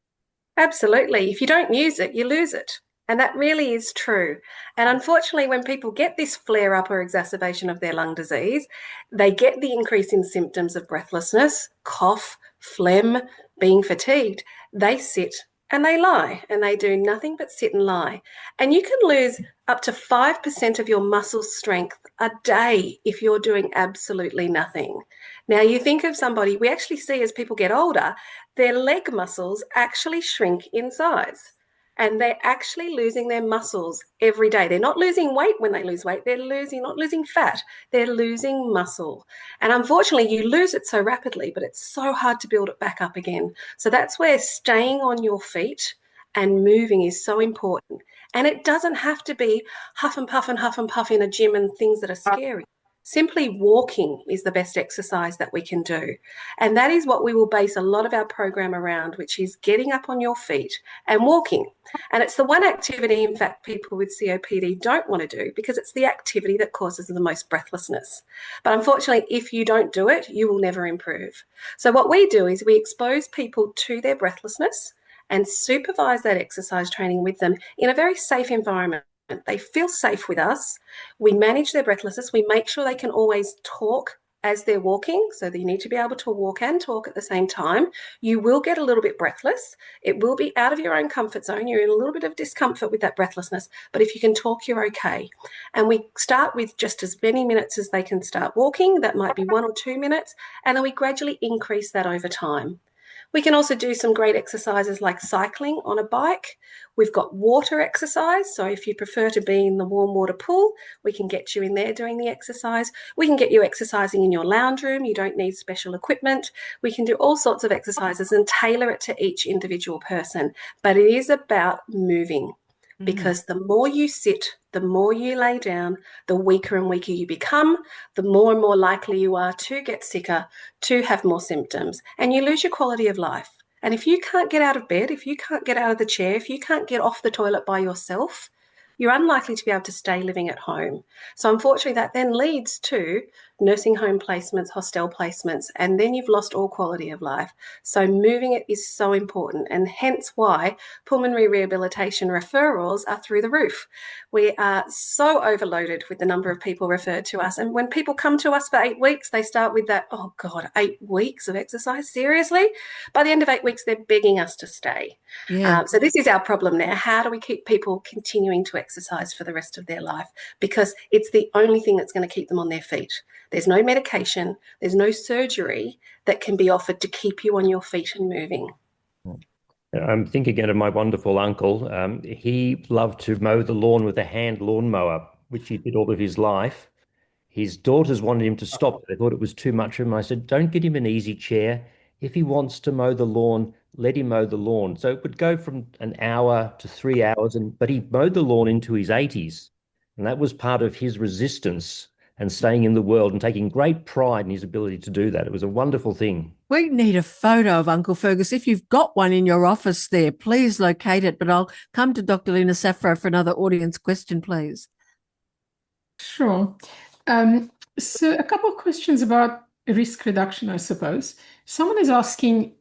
Absolutely. If you don't use it, you lose it. And that really is true. And unfortunately, when people get this flare-up or exacerbation of their lung disease, they get the increase in symptoms of breathlessness, cough, phlegm, being fatigued. They sit and they lie and they do nothing but sit and lie. And you can lose up to 5% of your muscle strength a day if you're doing absolutely nothing. Now, you think of somebody, we actually see as people get older, their leg muscles actually shrink in size. And they're actually losing their muscles every day. They're not losing weight when they lose weight. They're not losing fat. They're losing muscle. And unfortunately, you lose it so rapidly, but it's so hard to build it back up again. So that's where staying on your feet and moving is so important. And it doesn't have to be huff and puff in a gym and things that are scary. Simply walking is the best exercise that we can do. And that is what we will base a lot of our program around, which is getting up on your feet and walking. And it's the one activity, in fact, people with COPD don't want to do because it's the activity that causes the most breathlessness. But unfortunately, if you don't do it, you will never improve. So what we do is we expose people to their breathlessness and supervise that exercise training with them in a very safe environment. They feel safe with us. We manage their breathlessness. We make sure they can always talk as they're walking. So that you need to be able to walk and talk at the same time. You will get a little bit breathless. It will be out of your own comfort zone. You're in a little bit of discomfort with that breathlessness. But if you can talk, you're okay. And we start with just as many minutes as they can start walking. That might be 1 or 2 minutes. And then we gradually increase that over time. We can also do some great exercises like cycling on a bike. We've got water exercise. So if you prefer to be in the warm water pool, we can get you in there doing the exercise. We can get you exercising in your lounge room. You don't need special equipment. We can do all sorts of exercises and tailor it to each individual person. But it is about moving. Because the more you sit, the more you lay down, the weaker and weaker you become, the more and more likely you are to get sicker, to have more symptoms, and you lose your quality of life. And if you can't get out of bed, if you can't get out of the chair, if you can't get off the toilet by yourself, you're unlikely to be able to stay living at home. So unfortunately, that then leads to nursing home placements, hostel placements, and then you've lost all quality of life. So moving it is so important, and hence why pulmonary rehabilitation referrals are through the roof. We are so overloaded with the number of people referred to us. And when people come to us for 8 weeks, they start with that, oh God, 8 weeks of exercise? Seriously? By the end of 8 weeks, they're begging us to stay. Yeah. So this is our problem now. How do we keep people continuing to exercise for the rest of their life? Because it's the only thing that's going to keep them on their feet. There's no medication, there's no surgery that can be offered to keep you on your feet and moving. I'm thinking again of my wonderful uncle. He loved to mow the lawn with a hand lawnmower, which he did all of his life. His daughters wanted him to stop. They thought it was too much for him. I said, don't get him an easy chair. If he wants to mow the lawn, let him mow the lawn. So it would go from an hour to 3 hours, but he mowed the lawn into his 80s. And that was part of his resistance and staying in the world and taking great pride in his ability to do that. It was a wonderful thing. We need a photo of Uncle Fergus. If you've got one in your office there, please locate it. But I'll come to Dr. Lena Safro for another audience question, please. Sure. So a couple of questions about risk reduction, I suppose. Someone is asking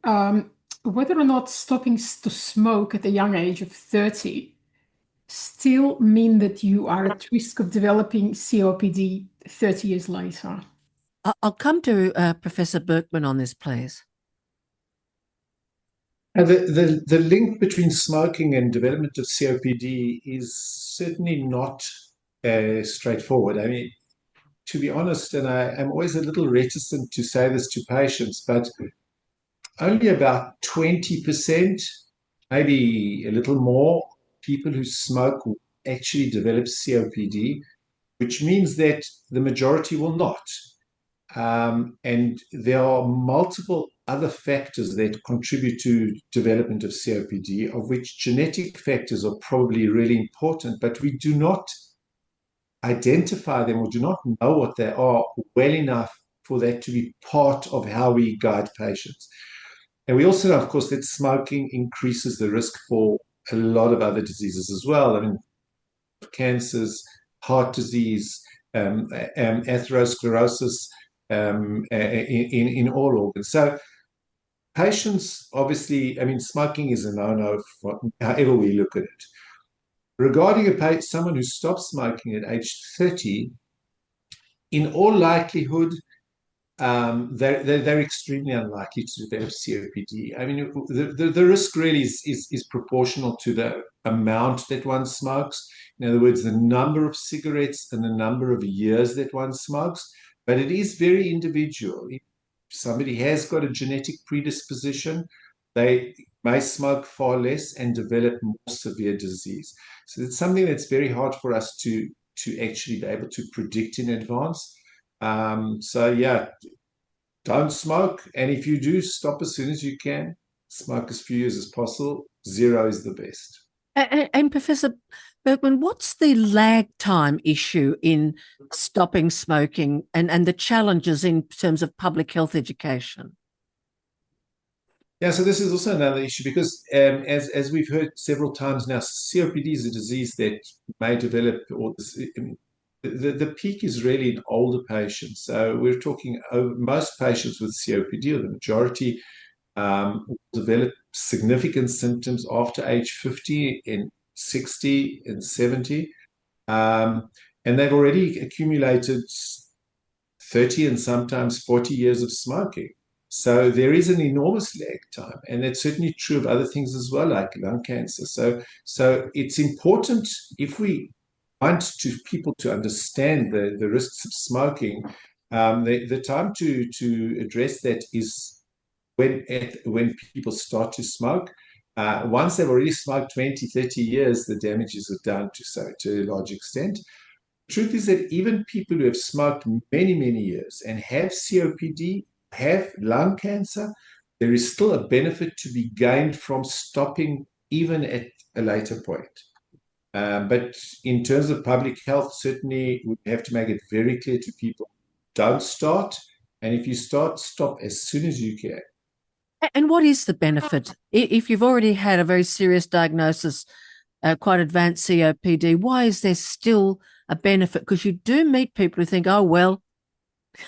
whether or not stopping to smoke at the young age of 30 still mean that you are at risk of developing COPD 30 years later. I'll come to Professor Berkman on this, please. The link between smoking and development of COPD is certainly not straightforward. I mean, to be honest, and I'm always a little reticent to say this to patients, but only about 20%, maybe a little more, people who smoke will actually develop COPD, which means that the majority will not. And there are multiple other factors that contribute to development of COPD, of which genetic factors are probably really important, but we do not identify them or do not know what they are well enough for that to be part of how we guide patients. And we also know, of course, that smoking increases the risk for a lot of other diseases as well. I mean, cancers, heart disease, atherosclerosis in all organs. So patients, obviously, I mean, smoking is a no-no however we look at it. Regarding someone who stops smoking at age 30, in all likelihood, they're extremely unlikely to develop COPD. I mean, the risk really is proportional to the amount that one smokes. In other words, the number of cigarettes and the number of years that one smokes. But it is very individual. If somebody has got a genetic predisposition, they may smoke far less and develop more severe disease. So it's something that's very hard for us to actually be able to predict in advance. So yeah, don't smoke. And if you do, stop as soon as you can. Smoke as few years as possible. 0 is the best. And Professor Berkman, what's the lag time issue in stopping smoking and the challenges in terms of public health education? Yeah, so this is also another issue because as we've heard several times now, COPD is a disease that may develop, or the peak is really in older patients. So we're talking most patients with COPD, or the majority, develop significant symptoms after age 50 and 60 and 70. And they've already accumulated 30 and sometimes 40 years of smoking. So there is an enormous lag time, and that's certainly true of other things as well, like lung cancer. So it's important, if we want people to understand the risks of smoking, the time to address that is when people start to smoke. Once they've already smoked 20, 30 years, the damages are done to a large extent. Truth is that even people who have smoked many, many years and have COPD, have lung cancer, there is still a benefit to be gained from stopping even at a later point. But in terms of public health, certainly we have to make it very clear to people, don't start. And if you start, stop as soon as you can. And what is the benefit? If you've already had a very serious diagnosis, quite advanced COPD, why is there still a benefit? Because you do meet people who think, oh, well,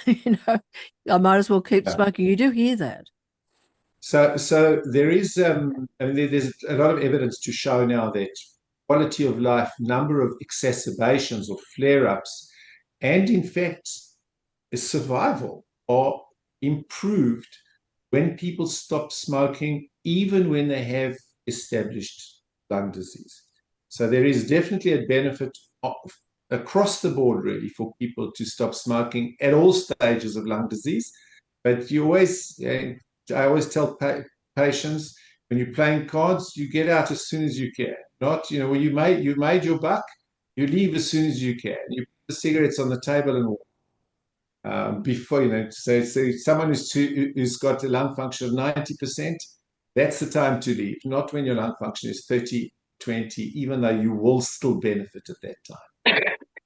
I might as well keep smoking. You do hear that. So there is, there's a lot of evidence to show now that quality of life, number of exacerbations or flare-ups, and in fact, survival are improved when people stop smoking, even when they have established lung disease. So there is definitely a benefit across the board, really, for people to stop smoking at all stages of lung disease. But I always tell patients, when you're playing cards, you get out as soon as you can. Not, when you made your buck, you leave as soon as you can. You put the cigarettes on the table and walk. Before, so someone who's got a lung function of 90%, that's the time to leave, not when your lung function is 30, 20, even though you will still benefit at that time.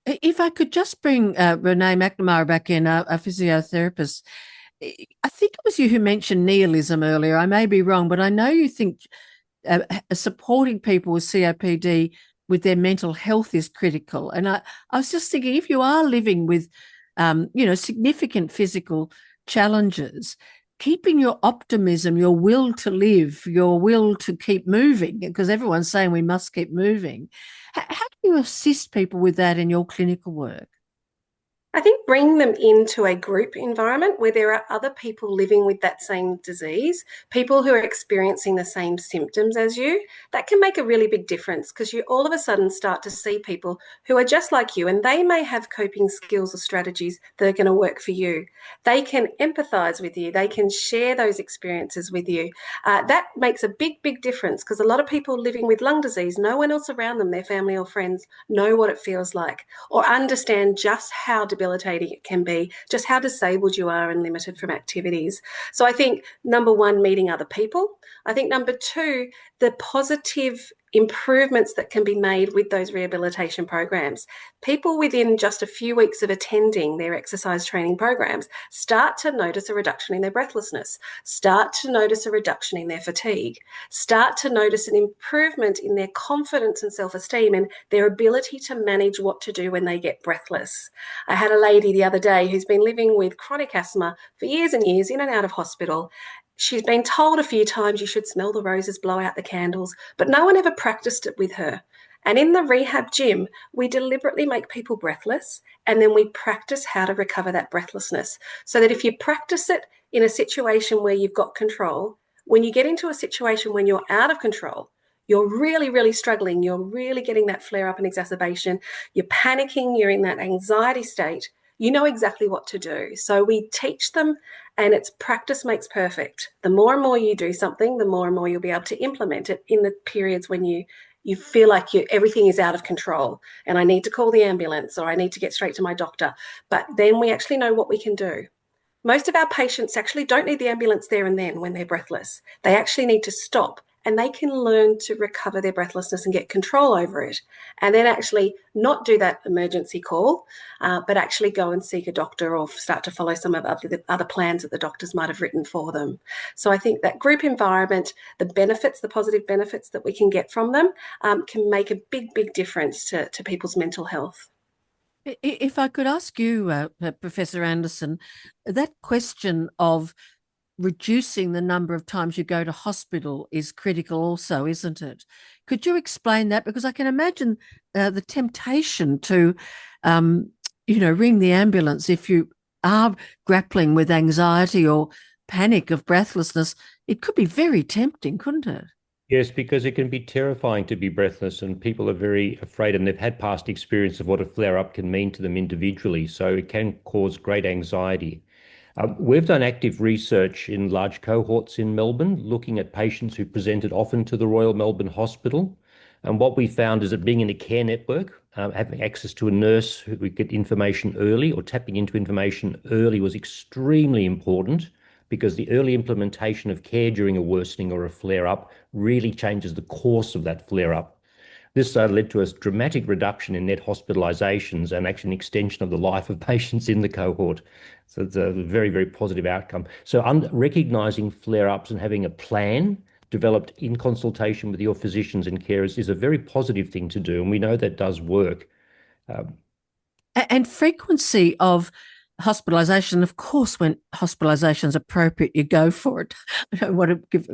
If I could just bring Renae McNamara back in, a physiotherapist. I think it was you who mentioned nihilism earlier. I may be wrong, but I know you think supporting people with COPD with their mental health is critical. And I was just thinking, if you are living with, significant physical challenges, keeping your optimism, your will to live, your will to keep moving, because everyone's saying we must keep moving. How do you assist people with that in your clinical work? I think bring them into a group environment where there are other people living with that same disease, people who are experiencing the same symptoms as you. That can make a really big difference, because you all of a sudden start to see people who are just like you, and they may have coping skills or strategies that are going to work for you. They can empathize with you. They can share those experiences with you. That makes a big, big difference, because a lot of people living with lung disease, no one else around them, their family or friends, know what it feels like or understand just how debilitating it can be, just how disabled you are and limited from activities. So I think, number one, meeting other people. I think number two, the positive improvements that can be made with those rehabilitation programs. People within just a few weeks of attending their exercise training programs start to notice a reduction in their breathlessness, start to notice a reduction in their fatigue, start to notice an improvement in their confidence and self-esteem and their ability to manage what to do when they get breathless. I had a lady the other day who's been living with chronic asthma for years and years, in and out of hospital. She's been told a few times you should smell the roses, blow out the candles, but no one ever practiced it with her. And in the rehab gym, we deliberately make people breathless, and then we practice how to recover that breathlessness, so that if you practice it in a situation where you've got control, when you get into a situation when you're out of control, you're really, really struggling, you're really getting that flare up and exacerbation, you're panicking, you're in that anxiety state, you know exactly what to do. So we teach them, and it's practice makes perfect. The more and more you do something, the more and more you'll be able to implement it in the periods when you feel like everything is out of control and I need to call the ambulance or I need to get straight to my doctor. But then we actually know what we can do. Most of our patients actually don't need the ambulance there and then when they're breathless. They actually need to stop, and they can learn to recover their breathlessness and get control over it, and then actually not do that emergency call, but actually go and seek a doctor or start to follow some of the other plans that the doctors might have written for them. So I think that group environment, the benefits, the positive benefits that we can get from them, can make a big, big difference to people's mental health. If I could ask you, Professor Anderson, that question of reducing the number of times you go to hospital is critical also, isn't it? Could you explain that? Because I can imagine the temptation to, ring the ambulance if you are grappling with anxiety or panic of breathlessness. It could be very tempting, couldn't it? Yes, because it can be terrifying to be breathless, and people are very afraid, and they've had past experience of what a flare-up can mean to them individually. So it can cause great anxiety. We've done active research in large cohorts in Melbourne, looking at patients who presented often to the Royal Melbourne Hospital. And what we found is that being in a care network, having access to a nurse who would get information early or tapping into information early was extremely important, because the early implementation of care during a worsening or a flare-up really changes the course of that flare-up. This led to a dramatic reduction in net hospitalizations and actually an extension of the life of patients in the cohort. So it's a very, very positive outcome. So recognizing flare-ups and having a plan developed in consultation with your physicians and carers is a very positive thing to do, and we know that does work. And frequency of hospitalisation, of course, when hospitalisation is appropriate, you go for it. I don't want to give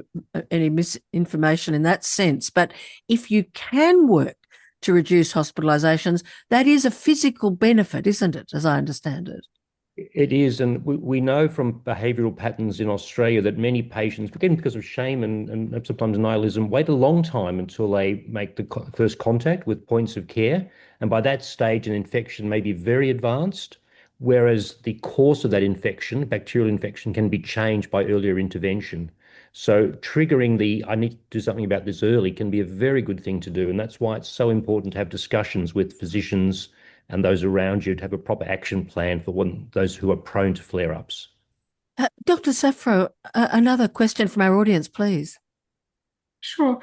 any misinformation in that sense, but if you can work to reduce hospitalisations, that is a physical benefit, isn't it, as I understand it? It is, and we know from behavioural patterns in Australia that many patients, again because of shame and sometimes nihilism, wait a long time until they make the first contact with points of care. And by that stage, an infection may be very advanced, whereas the course of that infection, bacterial infection, can be changed by earlier intervention. So triggering I need to do something about this early can be a very good thing to do. And that's why it's so important to have discussions with physicians and those around you to have a proper action plan for those who are prone to flare-ups. Dr. Safro, another question from our audience, please. Sure.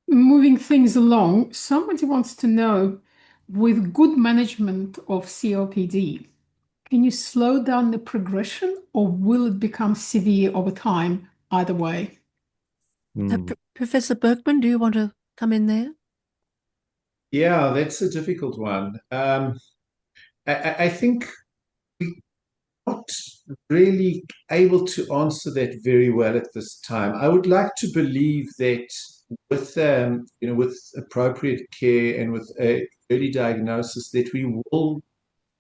Moving things along, somebody wants to know, with good management of COPD, can you slow down the progression, or will it become severe over time either way? Professor Berkman, do you want to come in there? Yeah, that's a difficult one. I think we're not really able to answer that very well at this time. I would like to believe that with appropriate care and with early diagnosis, that we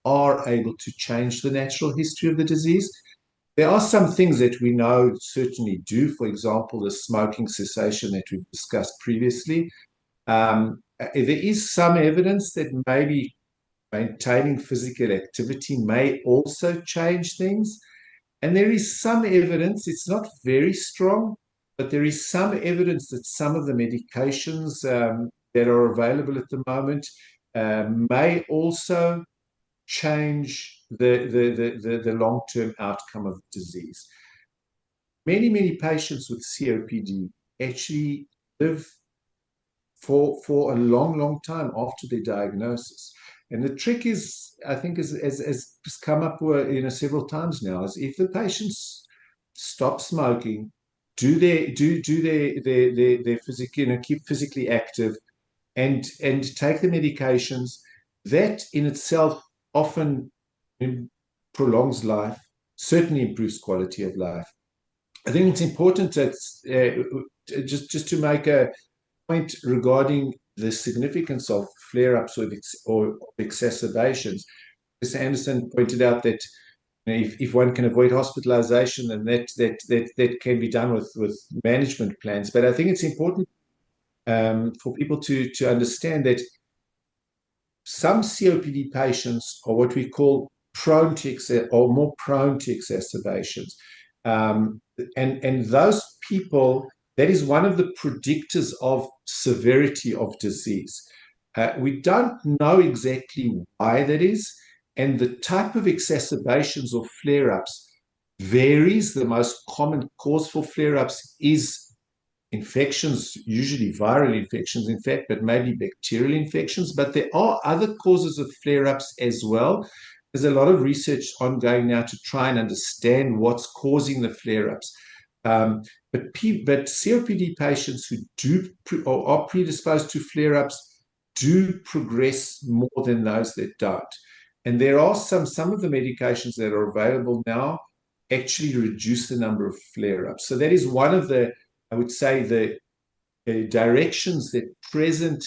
are able to change the natural history of the disease. There are some things that we know certainly do. For example, the smoking cessation that we've discussed previously. There is some evidence that maybe maintaining physical activity may also change things. And there is some evidence, it's not very strong, but there is some evidence that some of the medications that are available at the moment may also change the long-term outcome of the disease. Many patients with COPD actually live for a long time after their diagnosis. And the trick is, I think, has come up several times now, is if the patients stop smoking, do their physical, keep physically active, and take the medications, that in itself often prolongs life, certainly improves quality of life. I think it's important that just to make a point regarding the significance of flare-ups or exacerbations. Mr. Anderson pointed out that if one can avoid hospitalization, then that can be done with management plans. But I think it's important for people to understand that some COPD patients are what we call more prone to exacerbations. And those people, that is one of the predictors of severity of disease. We don't know exactly why that is, and the type of exacerbations or flare-ups varies. The most common cause for flare-ups is infections, usually viral infections, in fact, but maybe bacterial infections. But there are other causes of flare-ups as well. There's a lot of research ongoing now to try and understand what's causing the flare-ups. But COPD patients who are predisposed to flare-ups do progress more than those that don't. And there are some of the medications that are available now actually reduce the number of flare-ups. So that is one of the, I would say, the directions that present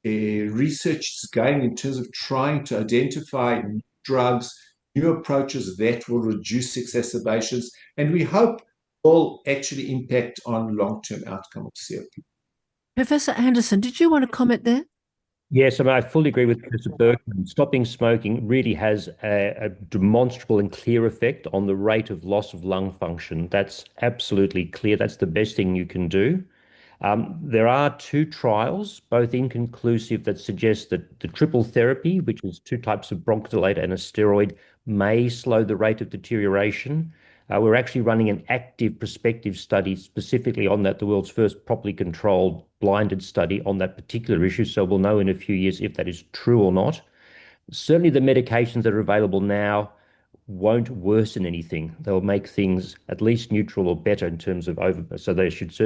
research is going in terms of trying to identify new drugs, new approaches that will reduce exacerbations, and we hope will actually impact on long-term outcome of COPD. Professor Anderson, did you want to comment there? Yes, I mean, I fully agree with Professor Berkman. Stopping smoking really has a demonstrable and clear effect on the rate of loss of lung function. That's absolutely clear. That's the best thing you can do. There are 2 trials, both inconclusive, that suggest that the triple therapy, which is 2 types of bronchodilator and a steroid, may slow the rate of deterioration. We're actually running an active prospective study specifically on that, the world's first properly controlled blinded study on that particular issue. So we'll know in a few years if that is true or not. Certainly the medications that are available now won't worsen anything. They'll make things at least neutral or better in terms of so they should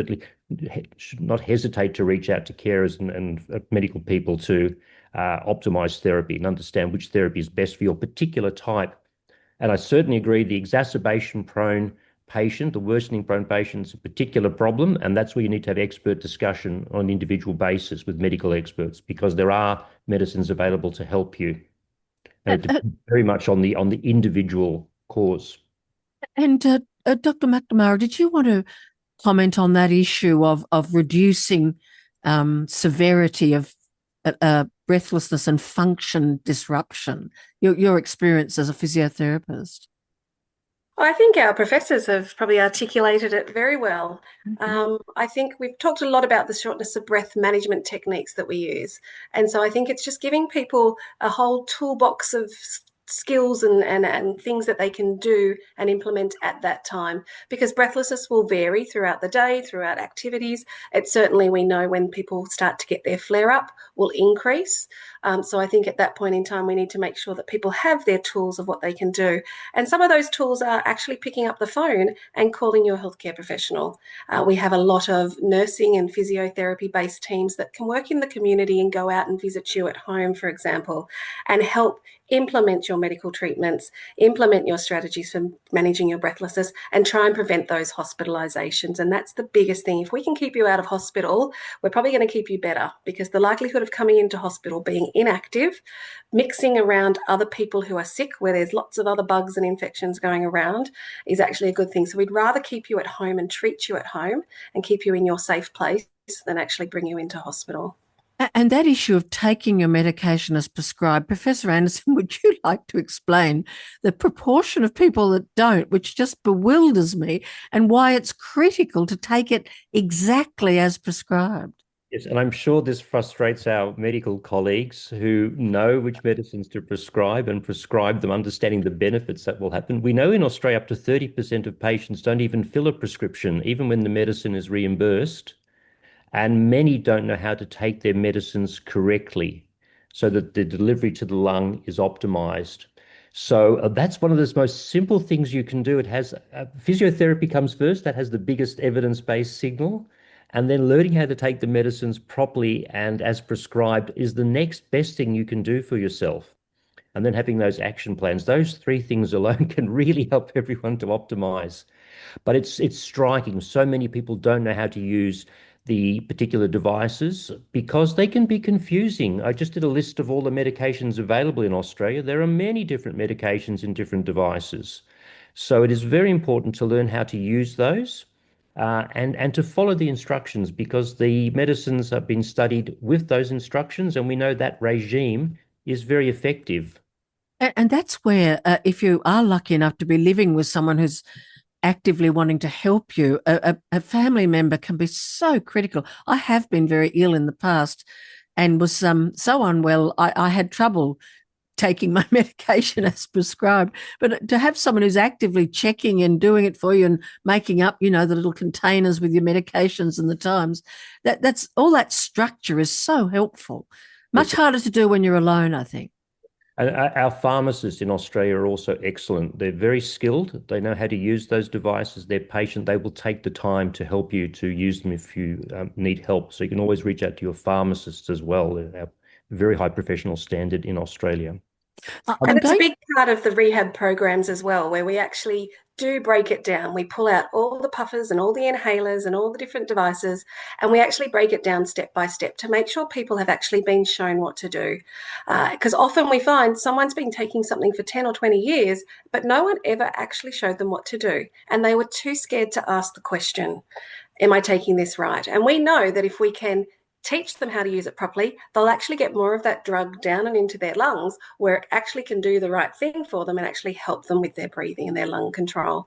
not hesitate to reach out to carers and medical people to optimize therapy and understand which therapy is best for your particular type. And I certainly agree the exacerbation-prone patient, the worsening-prone patient, is a particular problem, and that's where you need to have expert discussion on an individual basis with medical experts, because there are medicines available to help you. And it depends very much on the individual cause. And Dr. McNamara, did you want to comment on that issue of reducing severity of breathlessness and function disruption, your experience as a physiotherapist? Well, I think our professors have probably articulated it very well. I think we've talked a lot about the shortness of breath management techniques that we use. And so I think it's just giving people a whole toolbox of skills and things that they can do and implement at that time, because breathlessness will vary throughout the day, throughout activities. It certainly, we know when people start to get their flare up, will increase. So I think at that point in time, we need to make sure that people have their tools of what they can do. And some of those tools are actually picking up the phone and calling your healthcare professional. We have a lot of nursing and physiotherapy-based teams that can work in the community and go out and visit you at home, for example, and help implement your medical treatments, implement your strategies for managing your breathlessness, and try and prevent those hospitalizations. And that's the biggest thing. If we can keep you out of hospital, we're probably going to keep you better, because the likelihood of coming into hospital, being inactive, mixing around other people who are sick, where there's lots of other bugs and infections going around, is actually a good thing. So we'd rather keep you at home and treat you at home and keep you in your safe place than actually bring you into hospital. And that issue of taking your medication as prescribed, Professor Anderson, would you like to explain the proportion of people that don't, which just bewilders me, and why it's critical to take it exactly as prescribed? Yes, and I'm sure this frustrates our medical colleagues who know which medicines to prescribe and prescribe them, understanding the benefits that will happen. We know in Australia up to 30% of patients don't even fill a prescription, even when the medicine is reimbursed. And many don't know how to take their medicines correctly so that the delivery to the lung is optimized. So that's one of the most simple things you can do. It has physiotherapy comes first. That has the biggest evidence-based signal. And then learning how to take the medicines properly and as prescribed is the next best thing you can do for yourself. And then having those action plans, those 3 things alone can really help everyone to optimize. But it's striking. So many people don't know how to use the particular devices because they can be confusing. I just did a list of all the medications available in Australia. There are many different medications in different devices. So it is very important to learn how to use those and to follow the instructions because the medicines have been studied with those instructions, and we know that regime is very effective. And that's where, if you are lucky enough to be living with someone who's actively wanting to help you, a family member can be so critical. I have been very ill in the past and was so unwell. I had trouble taking my medication as prescribed. But to have someone who's actively checking and doing it for you and making up, the little containers with your medications and the times, that's all that structure is so helpful. Much harder to do when you're alone, I think. And our pharmacists in Australia are also excellent. They're very skilled. They know how to use those devices. They're patient. They will take the time to help you to use them if you need help. So you can always reach out to your pharmacist as well. They're a very high professional standard in Australia. And it's a big part of the rehab programs as well, where we actually do break it down. We pull out all the puffers and all the inhalers and all the different devices, and we actually break it down step by step to make sure people have actually been shown what to do. Because often we find someone's been taking something for 10 or 20 years, but no one ever actually showed them what to do. And they were too scared to ask the question, am I taking this right? And we know that if we can teach them how to use it properly, they'll actually get more of that drug down and into their lungs where it actually can do the right thing for them and actually help them with their breathing and their lung control.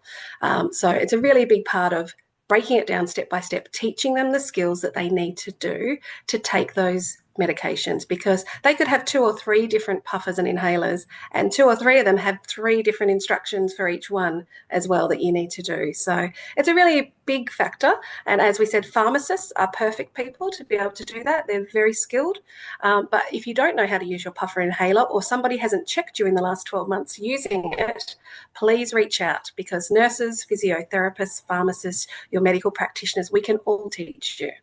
So it's a really big part of breaking it down step by step, teaching them the skills that they need to do to take those medications, because they could have 2 or 3 different puffers and inhalers, and 2 or 3 of them have 3 different instructions for each one as well that you need to do. So it's a really big factor. And as we said, pharmacists are perfect people to be able to do that. They're very skilled. But if you don't know how to use your puffer inhaler, or somebody hasn't checked you in the last 12 months using it, please reach out, because nurses, physiotherapists, pharmacists, your medical practitioners, we can all teach you.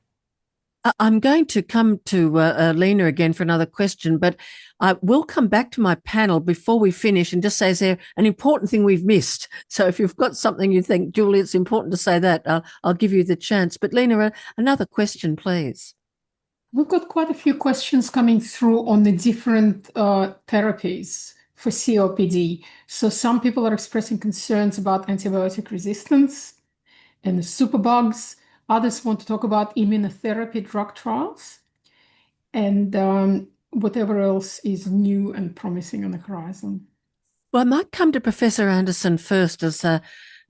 I'm going to come to Lena again for another question, but I will come back to my panel before we finish and just say, is there an important thing we've missed? So if you've got something you think, Julie, it's important to say that, I'll give you the chance. But Lena, another question, please. We've got quite a few questions coming through on the different therapies for COPD. So some people are expressing concerns about antibiotic resistance and the superbugs. Others want to talk about immunotherapy drug trials and whatever else is new and promising on the horizon. Well, I might come to Professor Anderson first as a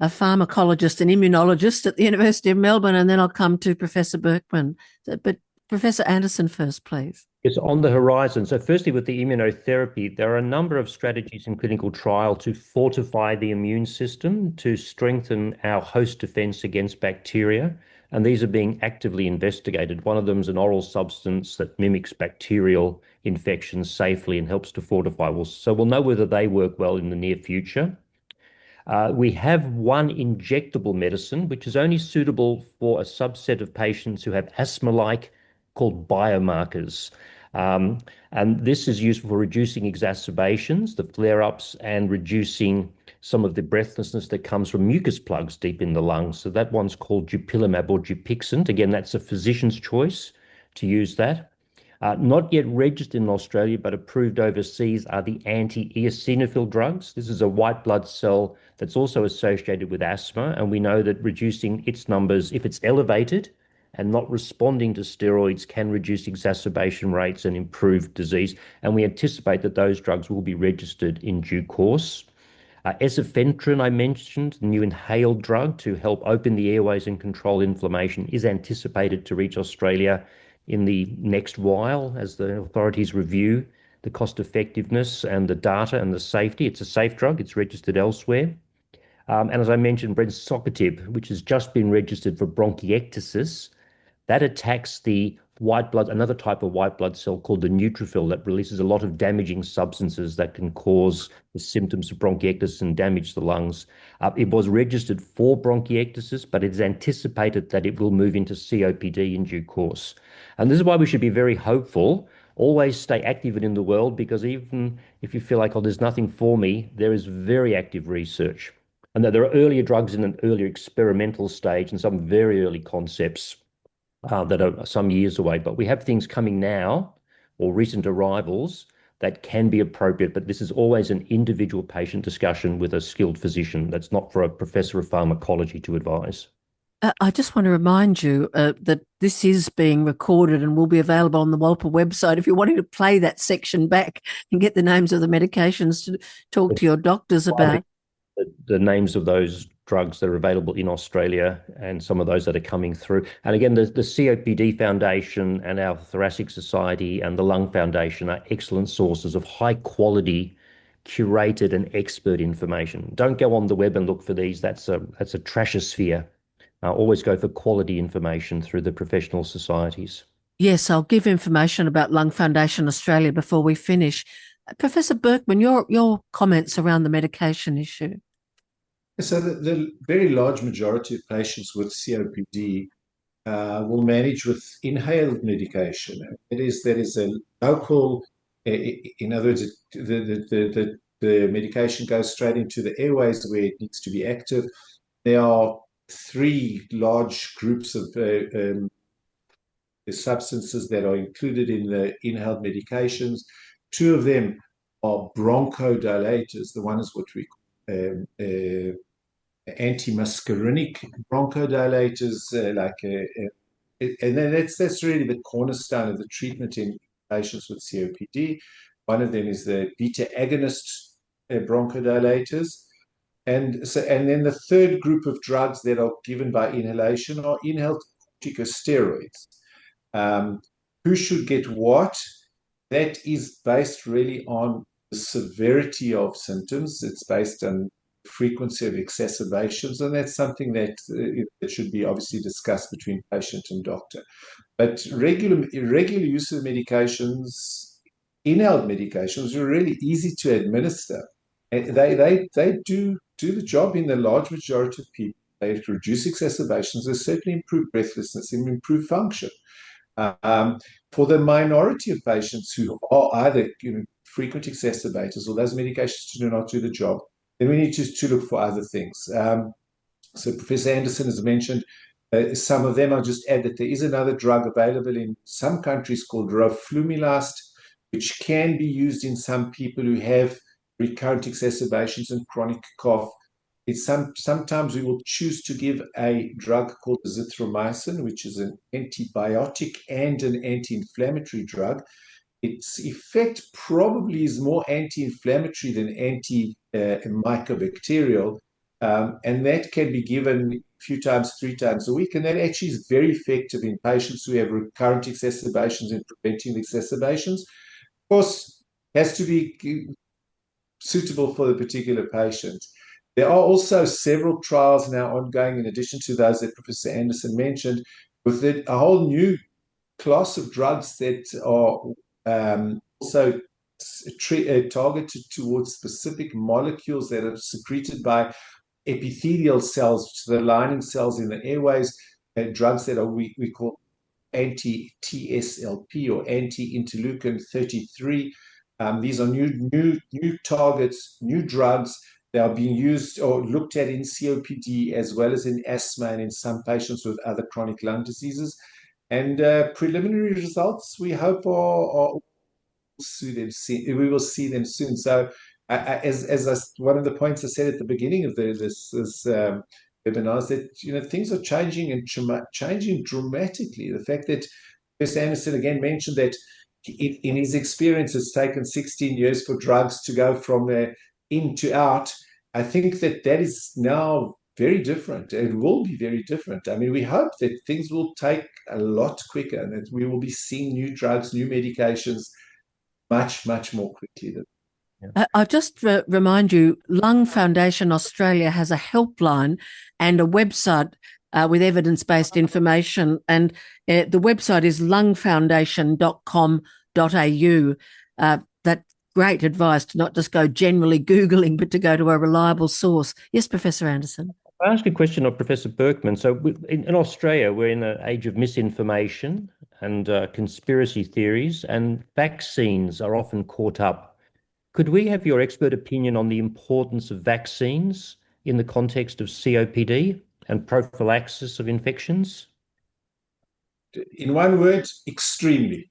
pharmacologist and immunologist at the University of Melbourne, and then I'll come to Professor Berkman. But Professor Anderson first, please. It's on the horizon. So firstly, with the immunotherapy, there are a number of strategies in clinical trial to fortify the immune system, to strengthen our host defense against bacteria. And these are being actively investigated. One of them is an oral substance that mimics bacterial infections safely and helps to fortify. So we'll know whether they work well in the near future. We have one injectable medicine, which is only suitable for a subset of patients who have asthma-like, called biomarkers. And this is useful for reducing exacerbations, the flare-ups, and reducing some of the breathlessness that comes from mucus plugs deep in the lungs. So that one's called dupilumab or Dupixent. Again, that's a physician's choice to use that. Not yet registered in Australia, but approved overseas are the anti-eosinophil drugs. This is a white blood cell that's also associated with asthma, and we know that reducing its numbers, if it's elevated and not responding to steroids, can reduce exacerbation rates and improve disease. And we anticipate that those drugs will be registered in due course. Ensifentrine, I mentioned, the new inhaled drug to help open the airways and control inflammation, is anticipated to reach Australia in the next while as the authorities review the cost effectiveness and the data and the safety. It's a safe drug. It's registered elsewhere. And as I mentioned, brensocatib, which has just been registered for bronchiectasis, that attacks the white blood, another type of white blood cell called the neutrophil that releases a lot of damaging substances that can cause the symptoms of bronchiectasis and damage the lungs. It was registered for bronchiectasis, but it's anticipated that it will move into COPD in due course. And this is why we should be very hopeful. Always stay active in the world, because even if you feel like, oh, there's nothing for me, there is very active research. And that there are earlier drugs in an earlier experimental stage and some very early concepts. that are some years away, but we have things coming now or recent arrivals that can be appropriate, but this is always an individual patient discussion with a skilled physician. That's not for a professor of pharmacology to advise. I just want to remind you that this is being recorded and will be available on the Wolper website if you're wanting to play that section back and get the names of the medications to talk to your doctors about. The names of those drugs that are available in Australia and some of those that are coming through. And again, the COPD Foundation and our Thoracic Society and the Lung Foundation are excellent sources of high quality, curated and expert information. Don't go on the web and look for these. That's a trashosphere. Always go for quality information through the professional societies. Yes, I'll give information about Lung Foundation Australia before we finish. Professor Berkman, your comments around the medication issue. So the very large majority of patients with COPD will manage with inhaled medication. That is a local, in other words, the medication goes straight into the airways where it needs to be active. There are three large groups of the substances that are included in the inhaled medications. Two of them are bronchodilators. The one is what we call antimuscarinic bronchodilators, and then that's really the cornerstone of the treatment in patients with COPD. One of them is the beta agonist bronchodilators. And then the third group of drugs that are given by inhalation are inhaled corticosteroids. Who should get what? That is based really on the severity of symptoms. It's based on frequency of exacerbations, and that's something that should be obviously discussed between patient and doctor. But regular use of medications, inhaled medications, are really easy to administer. They do the job in the large majority of people. They reduce exacerbations. They certainly improve breathlessness and improve function. For the minority of patients who are either frequent exacerbators or those medications do not do the job, then we need to look for other things. So Professor Anderson has mentioned some of them. I'll just add that there is another drug available in some countries called roflumilast, which can be used in some people who have recurrent exacerbations and chronic cough. Sometimes we will choose to give a drug called azithromycin, which is an antibiotic and an anti-inflammatory drug. Its effect probably is more anti-inflammatory than anti-mycobacterial, and that can be given a few times, 3 times a week, and that actually is very effective in patients who have recurrent exacerbations and preventing the exacerbations. Of course, has to be suitable for the particular patient. There are also several trials now ongoing, in addition to those that Professor Anderson mentioned, with a whole new class of drugs that are also targeted towards specific molecules that are secreted by epithelial cells, the lining cells in the airways, drugs that are we call anti-TSLP or anti-interleukin 33. These are new targets, new drugs. They are being used or looked at in COPD as well as in asthma and in some patients with other chronic lung diseases. And preliminary results, we hope, are soon. We will see them soon. So, one of the points I said at the beginning of this webinar is that things are changing and changing dramatically. The fact that Professor Anderson again mentioned that in his experience, it's taken 16 years for drugs to go from in to out. I think that is now very different. It will be very different. I mean, we hope that things will take a lot quicker and that we will be seeing new drugs, new medications much, much more quickly. I'll just remind you, Lung Foundation Australia has a helpline and a website with evidence-based information, and the website is lungfoundation.com.au. That's great advice to not just go generally Googling, but to go to a reliable source. Yes, Professor Anderson. I ask a question of Professor Berkman. So in Australia, we're in an age of misinformation and conspiracy theories, and vaccines are often caught up. Could we have your expert opinion on the importance of vaccines in the context of COPD and prophylaxis of infections? in one word, extremely.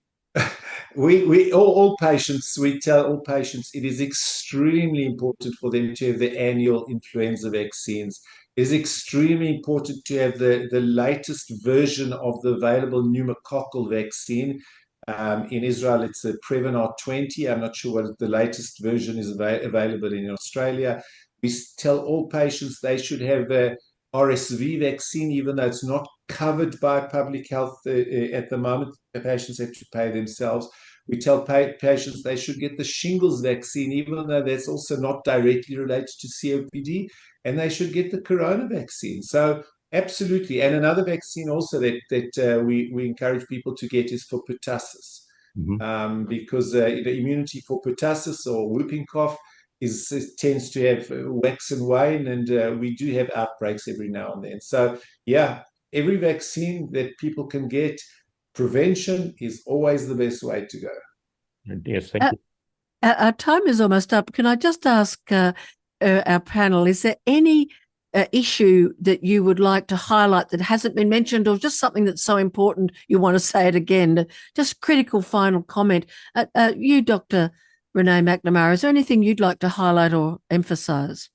All patients, we tell all patients it is extremely important for them to have the annual influenza vaccines. It is extremely important to have the latest version of the available pneumococcal vaccine. In Israel, it's a Prevnar 20. I'm not sure what the latest version is available in Australia. We tell all patients they should have a RSV vaccine, even though it's not covered by public health at the moment. The patients have to pay themselves. We tell patients they should get the shingles vaccine, even though that's also not directly related to COPD, and they should get the corona vaccine. So absolutely. And another vaccine also that we encourage people to get is for pertussis. Because the immunity for pertussis or whooping cough tends to have wax and wane, and we do have outbreaks every now and then. So yeah, every vaccine that people can get, prevention is always the best way to go. Yes, thank you. Our time is almost up. Can I just ask our panel, is there any issue that you would like to highlight that hasn't been mentioned, or just something that's so important you want to say it again? Just critical final comment. You, Dr. Renae McNamara, is there anything you'd like to highlight or emphasise?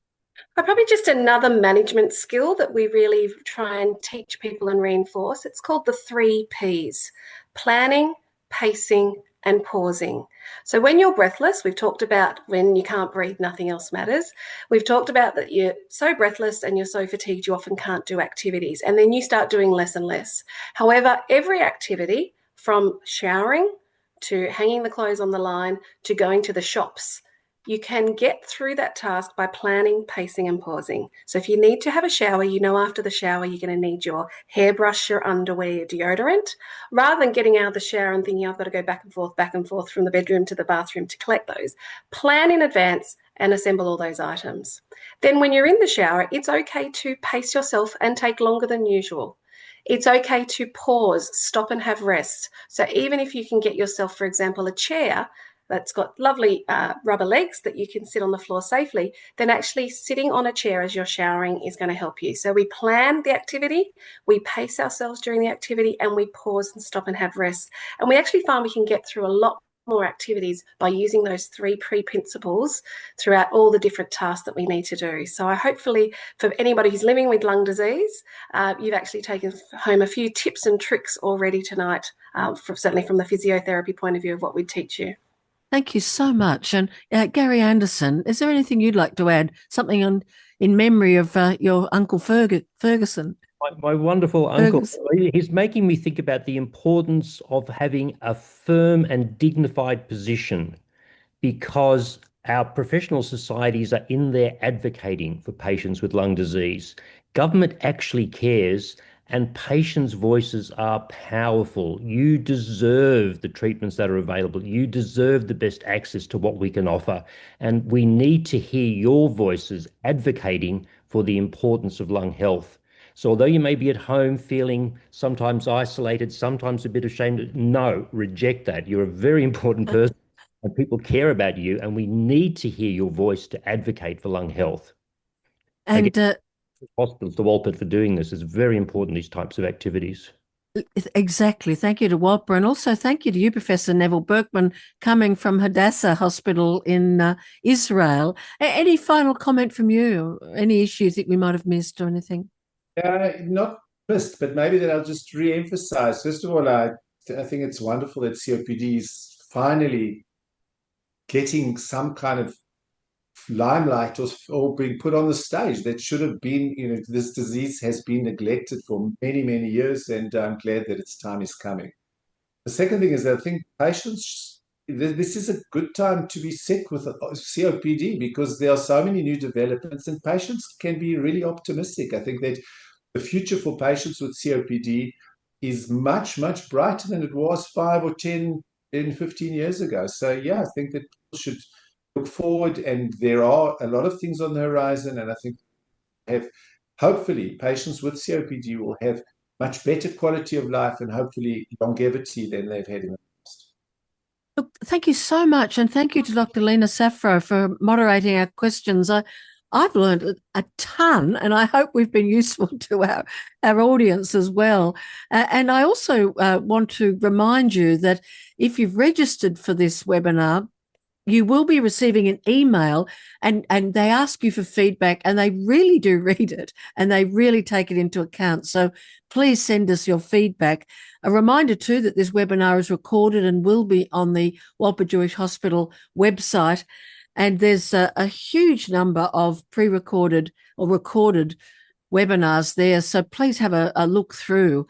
Probably just another management skill that we really try and teach people and reinforce. It's called the 3 Ps: planning, pacing, and pausing. So when you're breathless, we've talked about when you can't breathe, nothing else matters. We've talked about that you're so breathless and you're so fatigued, you often can't do activities, and then you start doing less and less. However, every activity, from showering to hanging the clothes on the line to going to the shops, you can get through that task by planning, pacing, and pausing. So if you need to have a shower, you know after the shower you're going to need your hairbrush, your underwear, your deodorant, rather than getting out of the shower and thinking I've got to go back and forth from the bedroom to the bathroom to collect those. Plan in advance and assemble all those items. Then when you're in the shower, it's okay to pace yourself and take longer than usual. It's okay to pause, stop and have rest. So even if you can get yourself, for example, a chair that's got lovely rubber legs that you can sit on the floor safely, then actually sitting on a chair as you're showering is going to help you. So we plan the activity, we pace ourselves during the activity, and we pause and stop and have rest. And we actually find we can get through a lot more activities by using those 3 principles throughout all the different tasks that we need to do. So hopefully for anybody who's living with lung disease, you've actually taken home a few tips and tricks already tonight, certainly from the physiotherapy point of view of what we teach you. Thank you so much. And Gary Anderson, is there anything you'd like to add? Something in memory of your Uncle Ferguson? My wonderful uncle, he's making me think about the importance of having a firm and dignified position, because our professional societies are in there advocating for patients with lung disease. Government actually cares, and patients' voices are powerful. You deserve the treatments that are available. You deserve the best access to what we can offer. And we need to hear your voices advocating for the importance of lung health. So although you may be at home feeling sometimes isolated, sometimes a bit ashamed, no, reject that. You're a very important person and people care about you, and we need to hear your voice to advocate for lung health. And again, hospitals, the Wolper, for doing this is very important, these types of activities. Exactly. Thank you to Wolper, and also thank you to you, Professor Neville Berkman, coming from Hadassah Hospital in Israel. Any final comment from you? Any issues that we might have missed or anything? Not missed, but maybe that I'll just re-emphasize. First of all, I think it's wonderful that COPD is finally getting some kind of limelight or being put on the stage. That should have been, this disease has been neglected for many, many years, and I'm glad that its time is coming. The second thing is that I think patients, this is a good time to be sick with COPD, because there are so many new developments and patients can be really optimistic. I think that the future for patients with COPD is much, much brighter than it was 5 or 10 and 15 years ago. So yeah, I think that people should look forward, and there are a lot of things on the horizon, and I think hopefully patients with COPD will have much better quality of life and hopefully longevity than they've had in the past. Look, thank you so much, and thank you to Dr. Lena Safro for moderating our questions. I've learned a ton, and I hope we've been useful to our audience as well. And I also want to remind you that if you've registered for this webinar, you will be receiving an email, and they ask you for feedback, and they really do read it and they really take it into account. So please send us your feedback. A reminder too that this webinar is recorded and will be on the Wolper Jewish Hospital website. And there's a huge number of pre-recorded or recorded webinars there. So please have a look through.